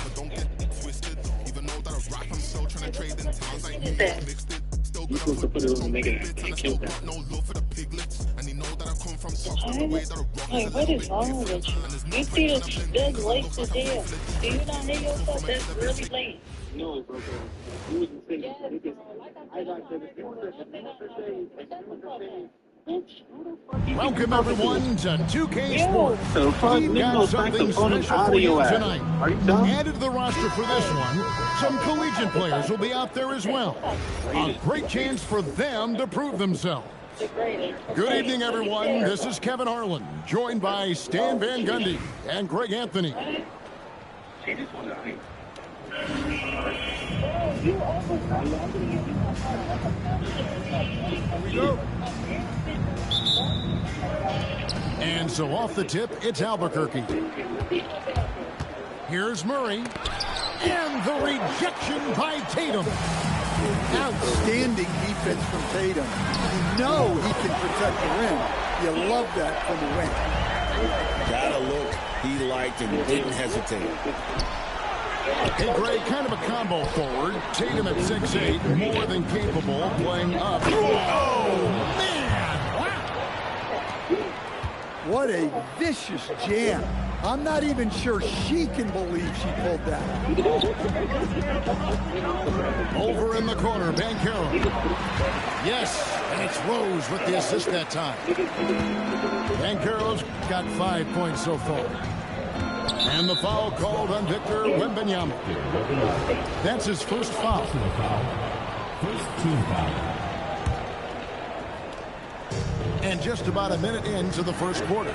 Speaker 2: But don't get twisted, even though that I rap, I'm still trying to trade in towns like New York mixed it. Still gonna put this on bits, and I still got no love for the piglets. And he know that I come from top, the way that I rock is a
Speaker 7: What
Speaker 2: little
Speaker 7: is
Speaker 2: bit
Speaker 7: wrong with
Speaker 2: different.
Speaker 7: you? You feel that's late as hell. Do you not hear yourself? That's really late.
Speaker 1: No, bro. You wouldn't think
Speaker 7: Yes, bro. Like I
Speaker 4: Welcome everyone to 2K Sports.
Speaker 14: So
Speaker 4: We've got something special for you tonight.
Speaker 14: Are you done?
Speaker 4: Added to the roster for this one, some collegiate players will be out there as well. A great chance for them to prove themselves. Good evening, everyone. This is Kevin Harlan, joined by Stan Van Gundy and Greg Anthony. And so off the tip, it's Albuquerque. Here's Murray. And the rejection by Tatum.
Speaker 5: Outstanding defense from Tatum. You know he can protect the rim. You love that from the wing.
Speaker 6: Got a look he liked and didn't hesitate.
Speaker 4: Hey, Greg, kind of a combo forward. Tatum at 6'8", more than capable, playing up. Oh, man! Wow!
Speaker 5: What a vicious jam. I'm not even sure she can believe she pulled that.
Speaker 4: Over in the corner, Banchero. Yes, and it's Rose with the assist that time. Banchero's got 5 points so far. And the foul called on Victor Wembanyama. That's his first foul.
Speaker 8: First team foul.
Speaker 4: And just about a minute into the first quarter.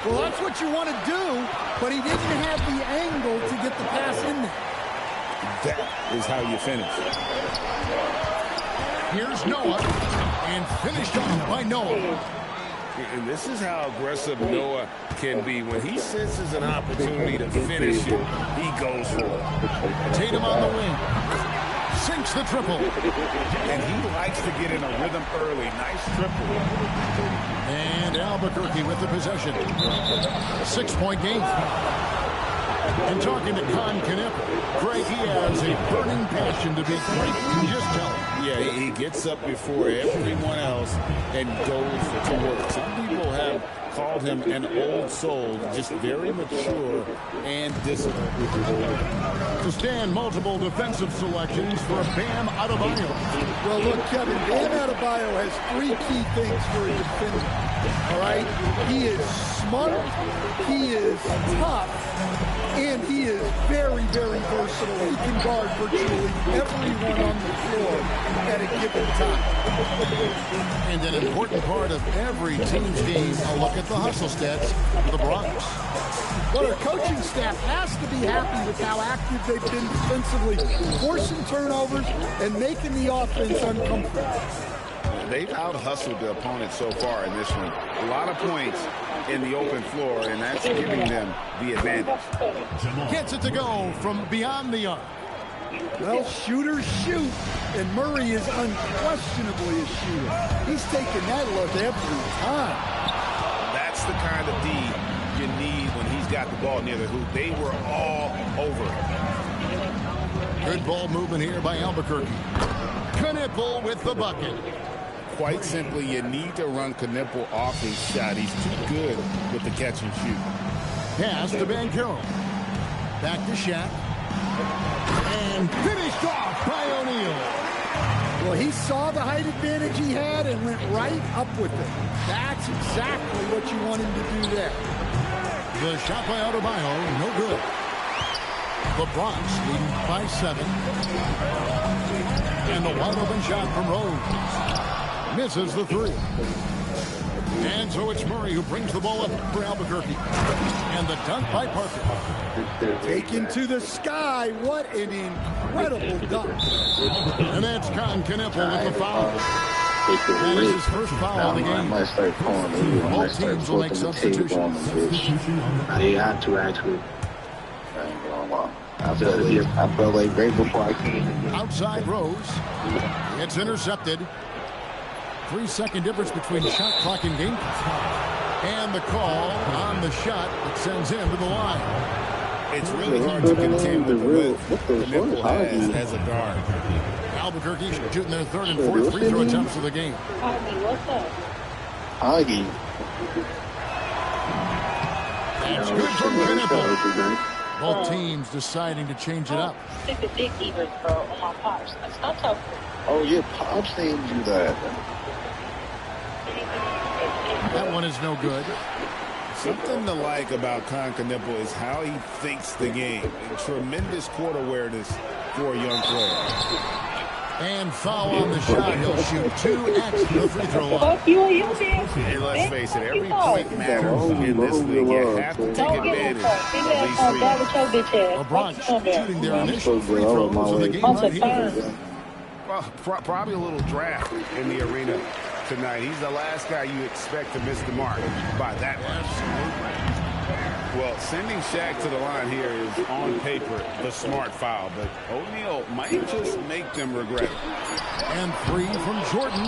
Speaker 5: Well, that's what you want to do, but he didn't have the angle to get the pass in there.
Speaker 6: That is how you finish.
Speaker 4: Here's Noah, and finished off by Noah.
Speaker 6: And this is how aggressive Noah can be. When he senses an opportunity to finish it, he goes for it.
Speaker 4: Tatum on the wing. Sinks the triple.
Speaker 6: And he likes to get in a rhythm early. Nice triple.
Speaker 4: And Albuquerque with the possession. 6-point game. And talking to Con Knipp, Greg, he has a burning passion to be great. You just tell him.
Speaker 6: Yeah, he gets up before everyone else and goes to work. Some people have called him an old soul, just very mature and disciplined.
Speaker 4: To stand multiple defensive selections for Bam Adebayo.
Speaker 5: Well, look, Kevin, Bam Adebayo has 3 key things for a defender. All right? He is smart, he is tough, and he is very, very versatile. He can guard virtually everyone on the floor at a given time.
Speaker 4: And an important part of every team's game, a look at the hustle stats for the Bronx.
Speaker 5: Well, their coaching staff has to be happy with how active they've been defensively, forcing turnovers and making the offense uncomfortable.
Speaker 6: They've out-hustled the opponent so far in this one. A lot of points in the open floor, and that's giving them the advantage.
Speaker 4: Gets it to go from beyond the arc.
Speaker 5: Well, shooters shoot, and Murray is unquestionably a shooter. He's taking that look every time.
Speaker 6: That's the kind of D you need when he's got the ball near the hoop. They were all over it.
Speaker 4: Good ball movement here by Albuquerque. Knipple with the bucket.
Speaker 6: Quite simply, you need to run Knipple off his shot. He's too good with the catch and shoot.
Speaker 4: Pass to Banchero. Back to Shaq. And finished off by O'Neal.
Speaker 5: Well, he saw the height advantage he had and went right up with it. That's exactly what you want him to do there.
Speaker 4: The shot by Adebayo, no good. The Bronx leading by 7. And the wide open shot from Rose. Misses the 3. And so it's Murray who brings the ball up for Albuquerque. And the dunk by Parker.
Speaker 5: Taken to the sky. What an incredible dunk.
Speaker 4: And that's Con Knipple with the foul. That is his first foul of the game.
Speaker 2: I might start calling you. I might start flipping the table on the bitch. They had to actually. I ain't gonna lie. I felt like right before I came.
Speaker 4: Outside Rose. It's intercepted. 3-second difference between shot clock and game clock. And the call on the shot that sends him to the line.
Speaker 6: It's really hard to contend with what Knipple has as a guard.
Speaker 4: Albuquerque shooting their 3rd and 4th free throw attempts of the game.
Speaker 7: What's up?
Speaker 2: Augie.
Speaker 4: That's good from Knipple. Both teams deciding to change it up.
Speaker 7: Stick the dick eaters, bro, on my pops. Like, stop talking.
Speaker 2: Oh, yeah, Pops named you that.
Speaker 4: That one is no good.
Speaker 6: Something to like about Con Knipple is how he thinks the game. Tremendous court awareness for a young player.
Speaker 4: And foul on the shot. He'll shoot 2 at the free throw line.
Speaker 7: Fuck you and you, man.
Speaker 6: Hey, let's face it, every point matters in this league. You have to take advantage of these free.
Speaker 4: The Bronx shooting their initial free throws of the game right here.
Speaker 6: Well, probably a little draft in the arena tonight. He's the last guy you expect to miss the mark by that much. Well, sending Shaq to the line here is on paper the smart foul, but O'Neal might just make them regret it.
Speaker 4: And 3 from Jordan.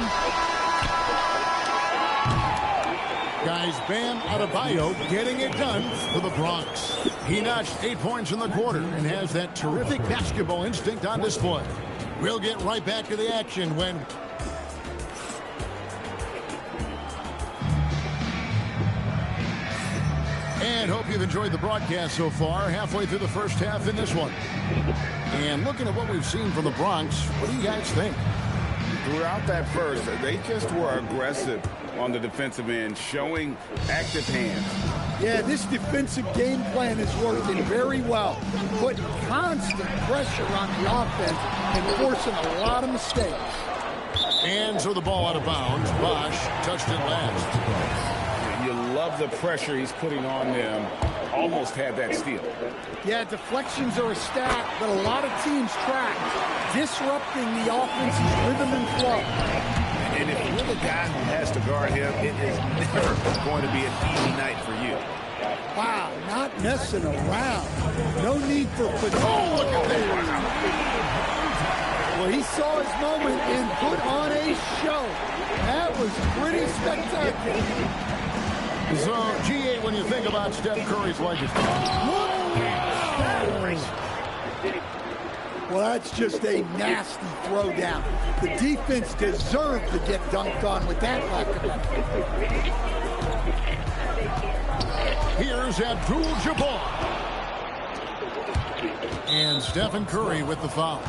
Speaker 4: Guys, Bam Adebayo getting it done for the Bronx. He notched 8 points in the quarter and has that terrific basketball instinct on display. We'll get right back to the action when... And hope you've enjoyed the broadcast so far. Halfway through the first half in this one. And looking at what we've seen from the Bronx, what do you guys think?
Speaker 6: Throughout that first, they just were aggressive on the defensive end, showing active hands.
Speaker 5: Yeah, this defensive game plan is working very well. Putting constant pressure on the offense and forcing a lot of mistakes.
Speaker 4: And so the ball out of bounds. Bosch touched it last.
Speaker 6: You love the pressure he's putting on them. Almost had that steal.
Speaker 5: Yeah, deflections are a stat, but a lot of teams track, disrupting the offense's rhythm and flow.
Speaker 6: And if you're the guy who has to guard him, it is never going to be an easy night for you.
Speaker 5: Wow, not messing around. No need for finesse.
Speaker 6: Oh, look at that.
Speaker 5: Well, he saw his moment and put on a show. That was pretty spectacular.
Speaker 4: So, G8, when you think about Steph Curry's legacy.
Speaker 5: Well, that's just a nasty throwdown. The defense deserved to get dunked on with that lack of effort.
Speaker 4: Here's Abdul-Jabbar. And Stephen Curry with the foul.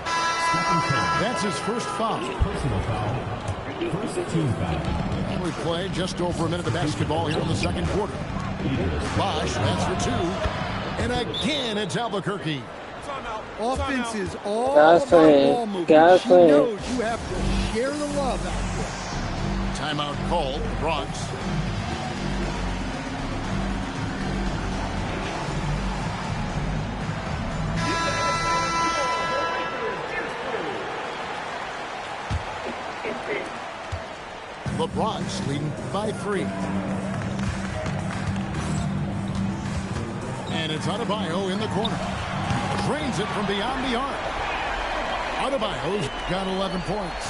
Speaker 4: That's his first foul.
Speaker 8: Personal foul. First team foul.
Speaker 4: We play just over a minute of basketball here in the second quarter. Bosch, that's for 2. And again, it's Albuquerque.
Speaker 5: Offense is all about ball movement. She knows you have to share the love out there.
Speaker 4: Timeout called, Bronx. The Bronx leading by 3. And it's Adebayo in the corner. Drains it from beyond the arc. Adebayo's got 11 points.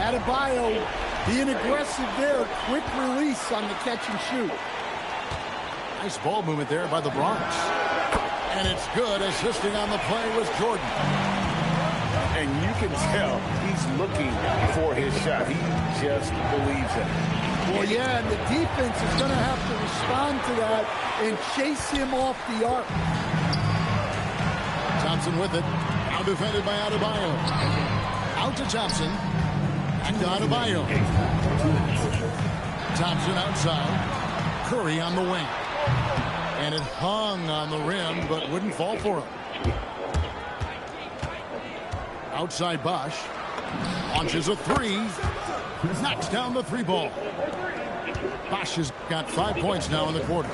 Speaker 5: Adebayo being aggressive there. Quick release on the catch and shoot.
Speaker 4: Nice ball movement there by the Bronx. And it's good. Assisting on the play was Jordan.
Speaker 6: And you can tell he's looking for his shot. He just believes in it.
Speaker 5: Well, yeah, and the defense is going to have to respond to that and chase him off the arc.
Speaker 4: Thompson with it. Now defended by Adebayo. Out to Thompson. And to Adebayo. Thompson outside. Curry on the wing. And it hung on the rim, but wouldn't fall for him. Outside Bosch. Launches a three. Knocks down the three ball. Bosch has got 5 points now in the quarter.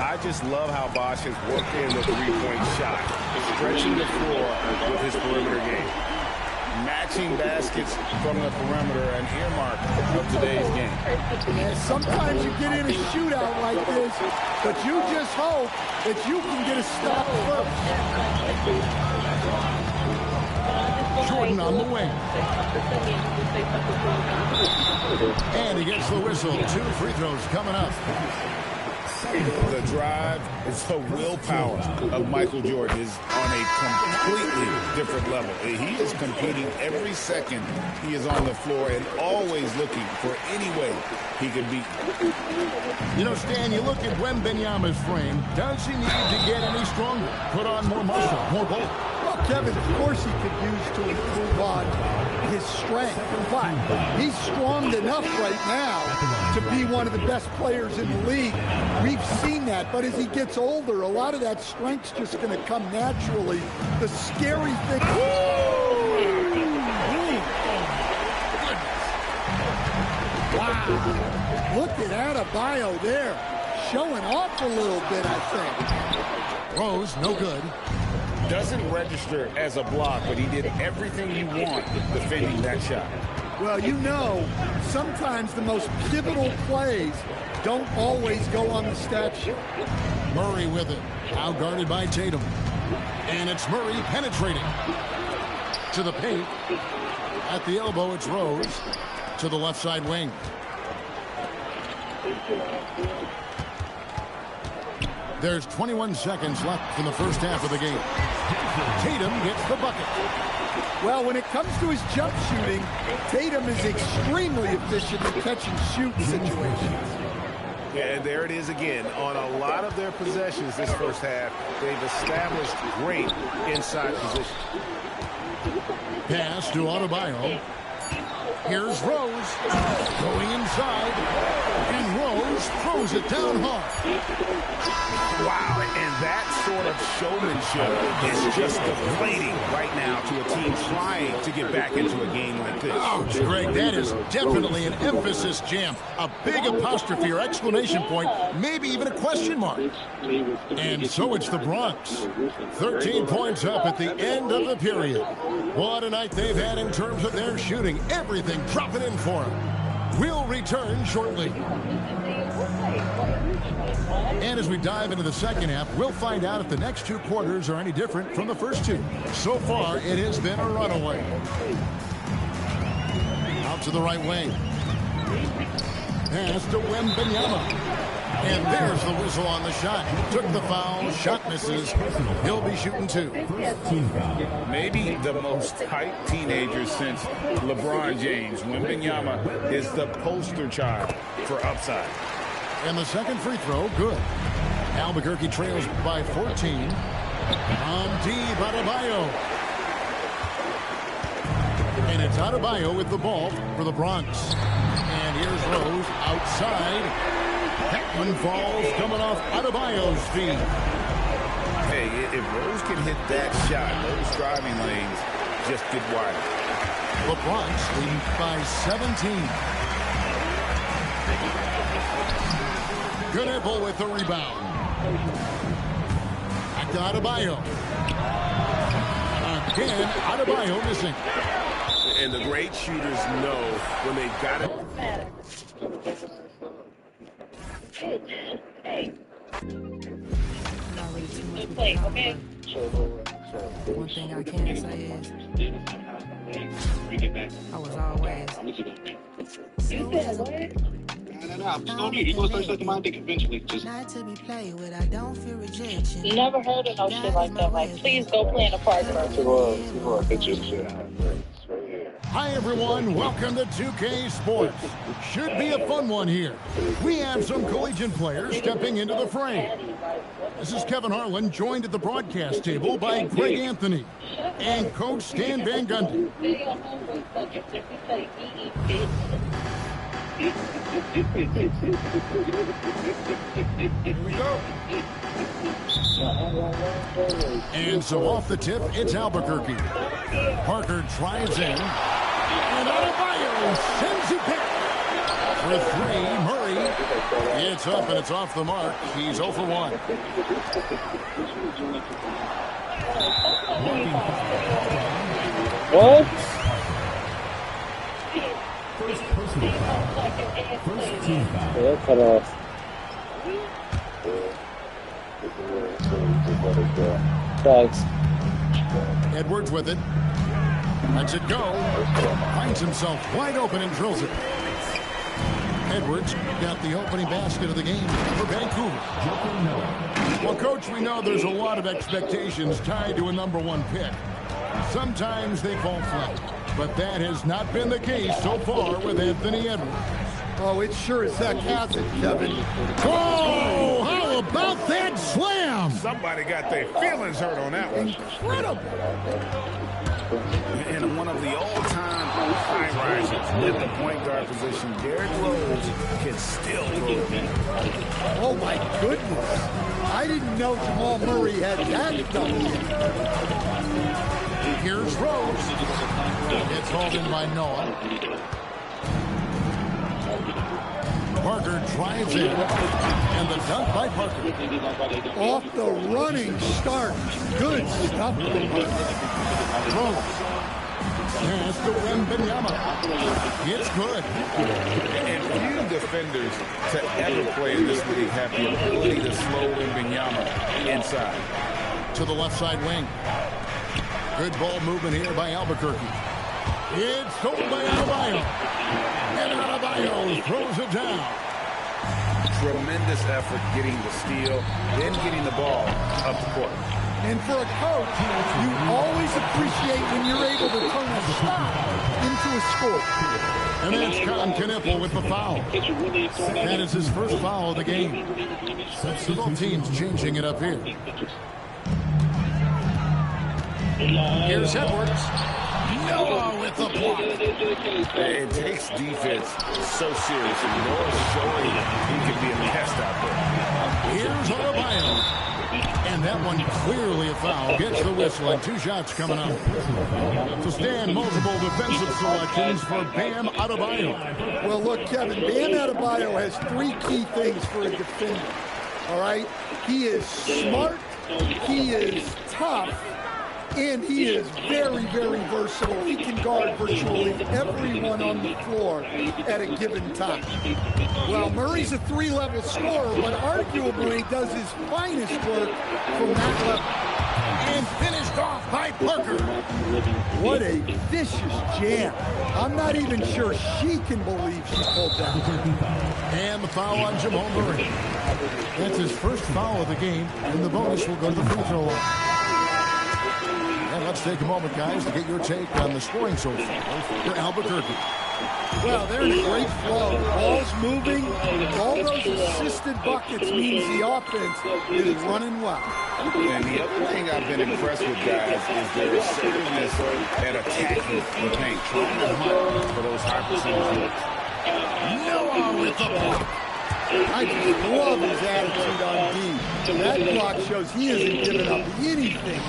Speaker 6: I just love how Bosch has worked in the three-point shot, stretching the floor with his perimeter game. Matching baskets from the perimeter, an earmark of today's game.
Speaker 5: Yeah, sometimes you get in a shootout like this, but you just hope that you can get a stop first.
Speaker 4: Jordan on the wing. And he gets the whistle. 2 free throws coming up.
Speaker 6: The drive is the willpower of Michael Jordan is on a completely different level. He is competing every second he is on the floor and always looking for any way he can beat.
Speaker 4: You know, Stan, you look at Wembanyama's frame. Does he need to get any stronger? Put on more muscle, more bulk?
Speaker 5: Well, Kevin, of course he could use to improve on his strength, but he's strong enough right now to be one of the best players in the league. We've seen that, but as he gets older, a lot of that strength's just going to come naturally. The scary thing... Wow. Look at Adebayo there. Showing off a little bit, I think.
Speaker 4: Rose, no good.
Speaker 6: Doesn't register as a block, but he did everything you want defending that shot.
Speaker 5: Well, you know, sometimes the most pivotal plays don't always go on the stat sheet.
Speaker 4: Murray with it. Now guarded by Tatum. And it's Murray penetrating. To the paint. At the elbow, it's Rose. To the left side wing. There's 21 seconds left in the first half of the game. Tatum gets the bucket.
Speaker 5: Well, when it comes to his jump shooting, Tatum is extremely efficient in catch and shoot situations.
Speaker 6: Yeah, and there it is again. On a lot of their possessions this first half, they've established great inside position.
Speaker 4: Pass to Adebayo. Here's Rose. Going inside. And Rose throws it down hard.
Speaker 6: Wow, and that sort of showmanship is just deflating right now to a team trying to get back into a game like this.
Speaker 4: Ouch, Greg, that is definitely an emphasis jam. A big apostrophe or exclamation point, maybe even a question mark. And so it's the Bronx. 13 points up at the end of the period. What a night they've had in terms of their shooting. Everything dropping in for them. We'll return shortly. And as we dive into the second half, we'll find out if the next 2 quarters are any different from the first 2. So far, it has been a runaway. Out to the right wing. Pass to Wembanyama. And there's the whistle on the shot. Took the foul. Shot misses. He'll be shooting 2.
Speaker 6: Maybe the most hyped teenager since LeBron James. Wembanyama is the poster child for upside.
Speaker 4: And the second free throw, good. Albuquerque trails by 14. On deep, Adebayo. And it's Adebayo with the ball for the Bronx. And here's Rose outside. That one falls coming off Adebayo's feet.
Speaker 6: Hey, if Rose can hit that shot, those driving lanes just get wider.
Speaker 4: The Bronx lead by 17. Gunapple with the rebound. Back to Adebayo. Again, Adebayo missing.
Speaker 6: And the great shooters know when they've got it.
Speaker 7: Hey. Play, okay?
Speaker 11: One thing I can say is I was always
Speaker 7: You said what?
Speaker 2: No. I'm just gonna be. You're gonna start sucking my dick eventually. Just.
Speaker 11: Not to be played with, I don't feel rejection.
Speaker 7: Never heard of no shit like that. Like, please go play in the park first.
Speaker 2: It's just shit. Right here.
Speaker 4: Hi, everyone. Welcome to 2K Sports. Should be a fun one here. We have some collegiate players stepping into the fray. This is Kevin Harlan, joined at the broadcast table by Greg Anthony and Coach Stan Van Gundy.
Speaker 2: Here we go.
Speaker 4: And so off the tip, it's Albuquerque. Parker drives in. And Adebayo sends it back. For three, Murray. It's up and it's off the mark. He's 0 for 1.
Speaker 1: What?
Speaker 8: First personal foul. First team foul.
Speaker 1: Yeah, cut off. Thanks.
Speaker 4: Edwards with it. Lets it go. Finds himself wide open and drills it. Edwards got the opening basket of the game for Vancouver. Well, Coach, we know there's a lot of expectations tied to a #1 pick. Sometimes they fall flat, but that has not been the case so far with Anthony Edwards.
Speaker 5: Oh, it sure as heck hasn't, Kevin.
Speaker 4: Oh, how about that slam?
Speaker 6: Somebody got their feelings hurt on that one.
Speaker 5: Incredible.
Speaker 6: And one of the all-time high risers in the point guard position, Derrick Rose can still throw it.
Speaker 5: Oh, my goodness. I didn't know Jamal Murray had that done yet.
Speaker 4: Here's Rose. It's hauled in by Noah. Parker drives in. And the dunk by Parker.
Speaker 5: Off the running start. Good stuff.
Speaker 4: Rose. Pass to Wembanyama. It's good.
Speaker 6: And few defenders to ever play in this league have the ability to slow Wembanyama inside.
Speaker 4: To the left side wing. Good ball movement here by Albuquerque. It's sold by Adebayo. And Adebayo throws it down.
Speaker 6: Tremendous effort getting the steal, then getting the ball up the court.
Speaker 5: And for a coach, you always appreciate when you're able to turn a stop into a score.
Speaker 4: And that's Con Knipple with the foul. That is his first foul of the game. So both teams changing it up here. Here's Edwards. Noah with the block.
Speaker 6: It takes defense so seriously. Noah's showing he can be a pest out there.
Speaker 4: Here's Adebayo. And that one clearly a foul. Gets the whistle and 2 shots coming up. To stand multiple defensive selections for Bam Adebayo.
Speaker 5: Well, look, Kevin, Bam Adebayo has 3 key things for a defender. All right? He is smart, he is tough, and he is very, very versatile. He can guard virtually everyone on the floor at a given time. Well, Murray's a 3-level scorer, but arguably does his finest work from that level.
Speaker 4: And finished off by Parker.
Speaker 5: What a vicious jam. I'm not even sure she can believe she pulled that.
Speaker 4: And the foul on Jamal Murray. That's his first foul of the game, and the bonus will go to the free throw line. And let's take a moment, guys, to get your take on the scoring so far for Albuquerque.
Speaker 5: Well, they're in a great flow. Ball's moving. All those assisted buckets means the offense is running well.
Speaker 6: And the other thing I've been impressed with, guys, is their assertiveness at attacking the paint, trying to hunt for those high percentage looks.
Speaker 4: Noah with the block.
Speaker 5: I just love his attitude on D. That block shows he isn't giving up anything.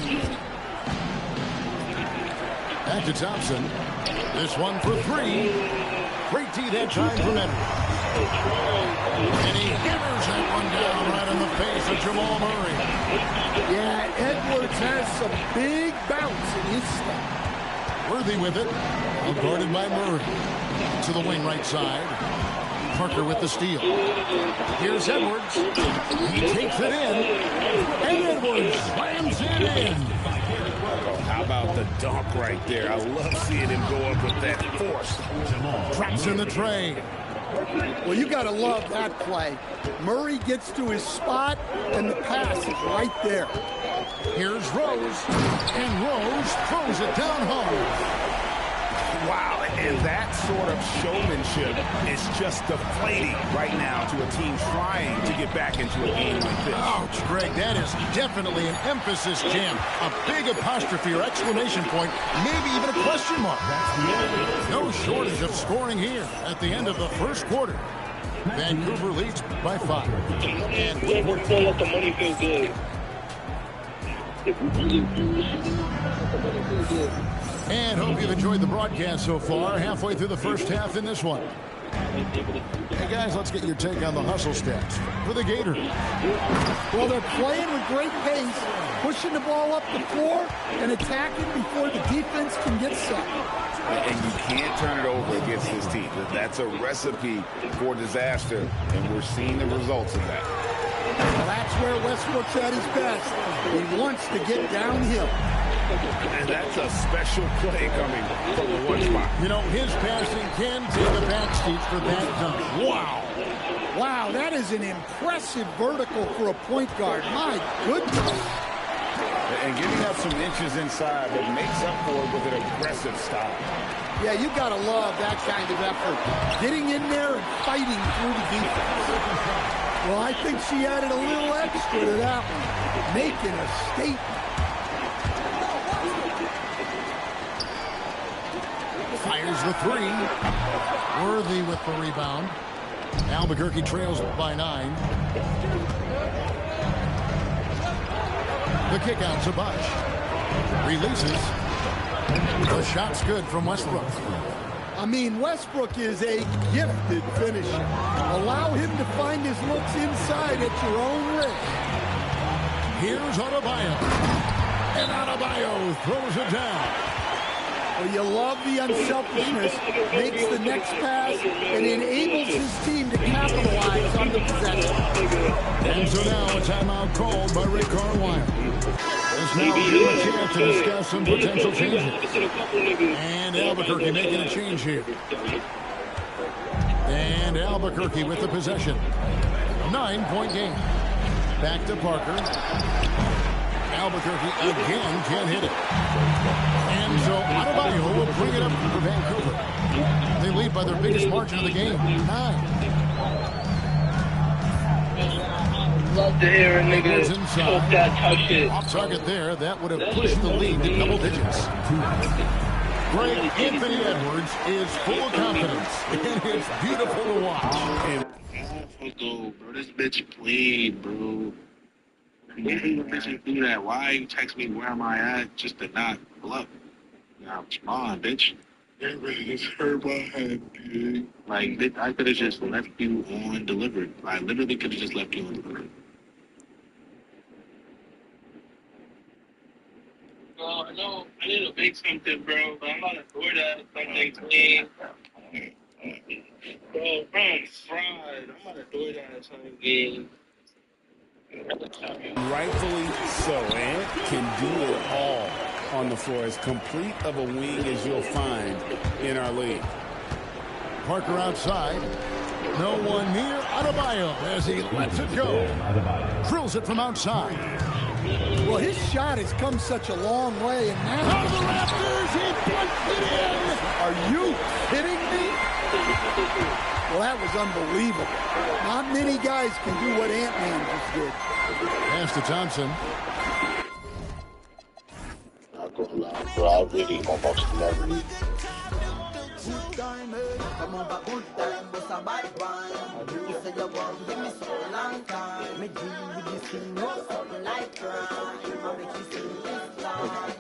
Speaker 4: Back to Thompson. This one for 3. Great D that time from Edwards. And he hammers that one down right in the face of Jamal Murray.
Speaker 5: Yeah, Edwards has some big bounce in his step.
Speaker 4: Worthy with it. Well guarded by Murray. To the wing right side. Parker with the steal. Here's Edwards. He takes it in. And Edwards slams it in.
Speaker 6: How about the dunk right there? I love seeing him go up with that force.
Speaker 4: Drops in the tray.
Speaker 5: Well, you got to love that play. Murray gets to his spot, and the pass is right there.
Speaker 4: Here's Rose, and Rose throws it down home.
Speaker 6: Wow, and that sort of showmanship is just deflating right now to a team trying to get back into a game like this.
Speaker 4: Ouch, Greg, that is definitely an emphasis jam. A big apostrophe or exclamation point, maybe even a question mark. No shortage of scoring here at the end of the first quarter. Vancouver leads by 5.
Speaker 2: And Woodward don't let the money feel good.
Speaker 4: And hope you've enjoyed the broadcast so far. Halfway through the first half in this one. Hey, guys, let's get your take on the hustle stats for the Gators.
Speaker 5: Well, they're playing with great pace, pushing the ball up the floor and attacking before the defense can get set.
Speaker 2: And you can't turn it over against this team. That's a recipe for disaster, and we're seeing the results of that.
Speaker 5: Well, that's where Westbrook's at his best. He wants to get downhill.
Speaker 6: And that's a special play coming from the one spot.
Speaker 4: You know, his passing can take a backseat for that dunk. Wow.
Speaker 5: Wow, that is an impressive vertical for a point guard. My goodness.
Speaker 2: And giving up some inches inside, but makes up for it with an aggressive style.
Speaker 5: Yeah, you got to love that kind of effort. Getting in there and fighting through the defense. Well, I think she added a little extra to that one, making a statement.
Speaker 4: Fires the 3. Worthy with the rebound. Albuquerque trails by 9. The kick out to Bush. Releases. The shot's good from Westbrook.
Speaker 5: I mean, Westbrook is a gifted finisher. Allow him to find his looks inside at your own risk.
Speaker 4: Here's Adebayo. And Adebayo throws it down.
Speaker 5: Well, you love the unselfishness, makes the next pass, and enables his team to capitalize on the possession.
Speaker 4: And so now a timeout called by Rick Carlisle. This now gives him a chance to discuss some potential changes. And Albuquerque making a change here. And Albuquerque with the possession. 9-point game. Back to Parker. Albuquerque again can't hit it. And so Adebayo will bring it up for Vancouver. They lead by their biggest margin of the game, 9.
Speaker 2: Love to hear a nigga talk that tough shit.
Speaker 4: Off target there, that would have pushed the lead to double digits. Greg, Anthony Edwards is full of confidence, and it's beautiful to watch.
Speaker 2: Bro, this bitch played, bro. Why you bitches do that? Why you text me where am I at just to not pull up? Now, come on, bitch. Everybody just hurt my head, dude. Like, I could have just left you on delivered. I literally could have just left you on delivered. Well, I know I need to make something, bro, but I'm about to order that something clean. Bro, I'm fried. I'm about to do that something clean.
Speaker 6: Rightfully so, and can do it all on the floor. As complete of a wing as you'll find in our league.
Speaker 4: Parker outside. No one near Adebayo as he lets it go. Drills it from outside.
Speaker 5: Well, his shot has come such a long way, and now
Speaker 4: out of the rafters, he puts it in.
Speaker 5: Are you kidding me? Well, that was unbelievable. Not many guys can do what Ant-Man just did.
Speaker 4: Pass to Thompson.
Speaker 2: Not gonna lie, bro, I really almost never.
Speaker 11: Come on, but good time, but a bad one. You said you want give me so long time. Me deal with this thing, no something like crime. I make you sing this line.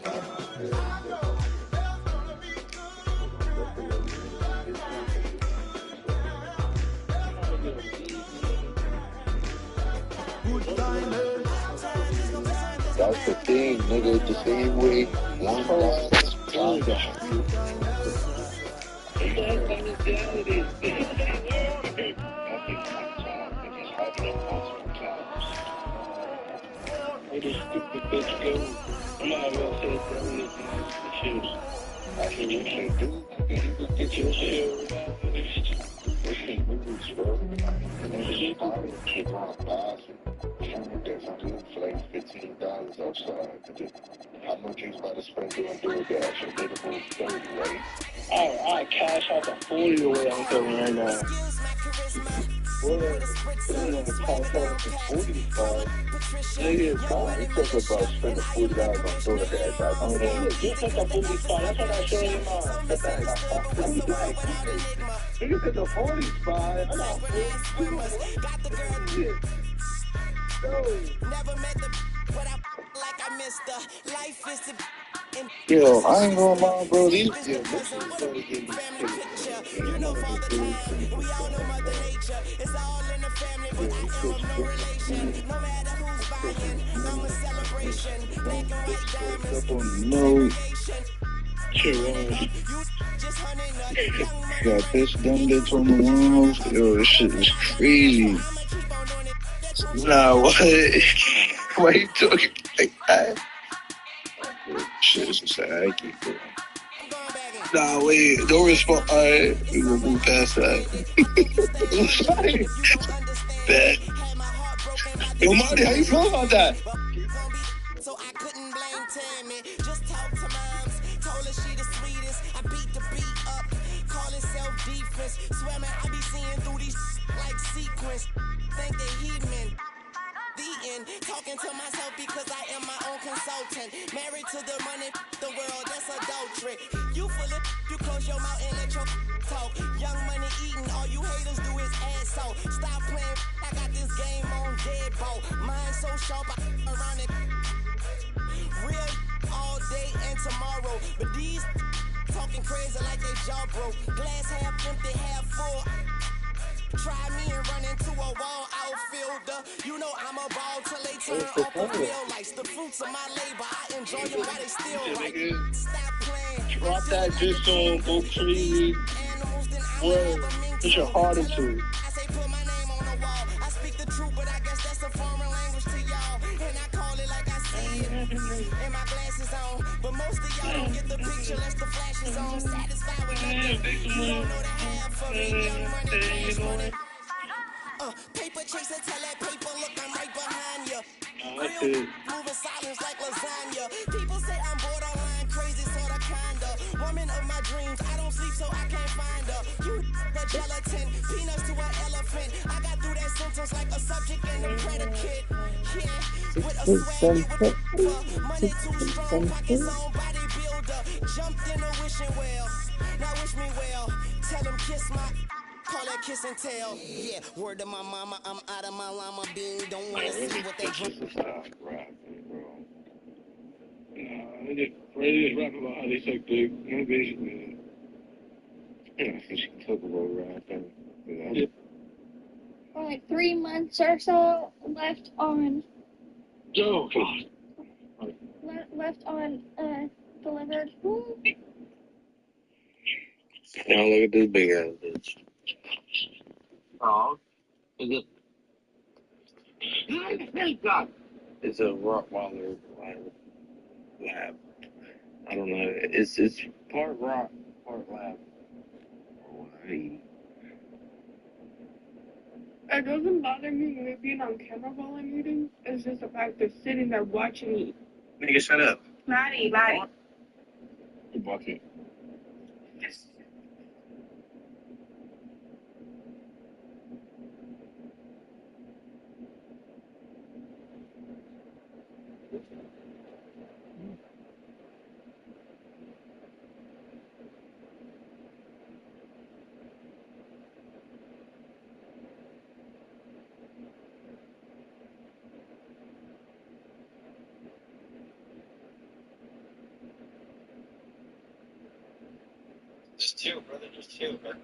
Speaker 2: That's the thing, nigga. The same way one last round. $15 outside. How much you about to spend doing DoorDash? A minimum 30, right? I cash out the 40 away I'm coming right now. Cash out the 45. Nigga, it took about spending $40 on DoorDash. I don't know. You took the 45. That's what I showed you mine. But that got fucked up. Nigga took the 45. I got 42.
Speaker 11: Never met the but I like I missed the life is the
Speaker 2: Yo, I ain't gonna lie, bro. These this is gonna get me picture.
Speaker 11: you know Father Time, we all know Mother Nature. It's all in the family, but I am of no relation. No matter who's buying, I'm a celebration. Black and white diamonds,
Speaker 2: No. Got this dumb bitch on the walls. Yo, this shit is crazy. Nah, what? Why you talking like that? Shit is just I keep going. Nah, wait, don't respond. Alright, we gonna move past that. Bad. Yo, Marty, how you feel about that?
Speaker 11: So I couldn't blame Tammy. Just talk to moms. Told her she the sweetest. I beat the beat up. Call it self-defense. Swear man, I be seeing through these like sequence. Think they heathen. The end. Talking to myself because I am my own consultant. Married to the money, the world, that's adultery. You full of, you close your mouth and let your talk. Young money eating, all you haters do is add salt. Stop playing, I got this game on deadbolt. Mine so sharp, I around it. Real all day and tomorrow. But these talking crazy like they jaw broke. Glass half empty, half full. Try me and run into a wall outfielder. You know I'm a ball till they turn off the field lights. The fruits of my labor, I enjoy them while they still right. Stop playing.
Speaker 2: Drop that diss on, go crazy. Word. Put your heart into it.
Speaker 11: I say put my name on the wall. I speak the truth, but I guess that's a foreign language to y'all. And I call it like I see it. And my glasses on. But most of y'all don't get the picture unless the flash is on. Satisfied with nothing. You don't know the half of it. Young money, cash money. Paper chaser, tell that paper, look, I'm right behind you. Real moving silence like lasagna. People say I'm borderline crazy, sorta kinda. Woman of my dreams, I don't sleep so I can't find her. You the gelatin, peanuts to an elephant. I got through that sentence like a subject and a predicate. Yeah, with a swag, with money too strong, pockets on bodybuilder. Jumped in a wishing well, now wish me well. Tell them kiss my. Call that kiss and tell. Yeah, word to my mama, I'm out of my llama bean. Don't wanna see what they drink.
Speaker 2: They just rap about how they suck dick. No, basically. Yeah, I think she can talk about rapping. Yeah.
Speaker 14: Like 3 months or so left on.
Speaker 2: Oh, God.
Speaker 14: Left on delivered.
Speaker 1: Now look at this big ass bitch. Oh, is it? It's a Rottweiler lab. I don't know. It's part rock, part lab.
Speaker 15: It doesn't bother me with being on camera while I'm eating. It's just the fact they're sitting there watching me.
Speaker 1: Nigga, shut up.
Speaker 15: Maddie.
Speaker 2: You bucket.
Speaker 1: Just chill, brother. Just chill, man.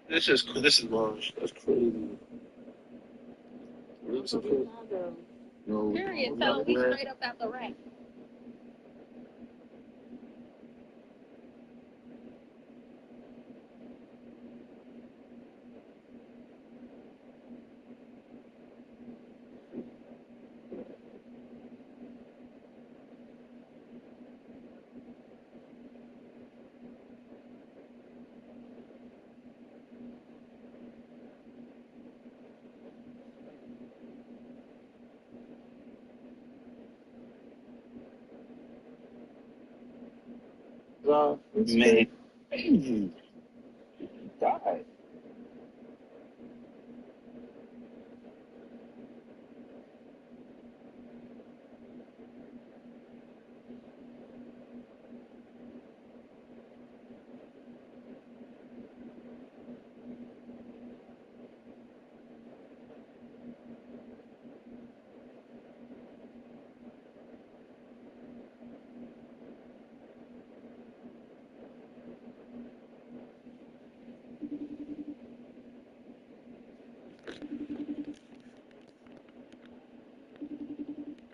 Speaker 2: This is Mars. That's crazy. No,
Speaker 14: Period. Fell me straight up out the rack.
Speaker 1: Man.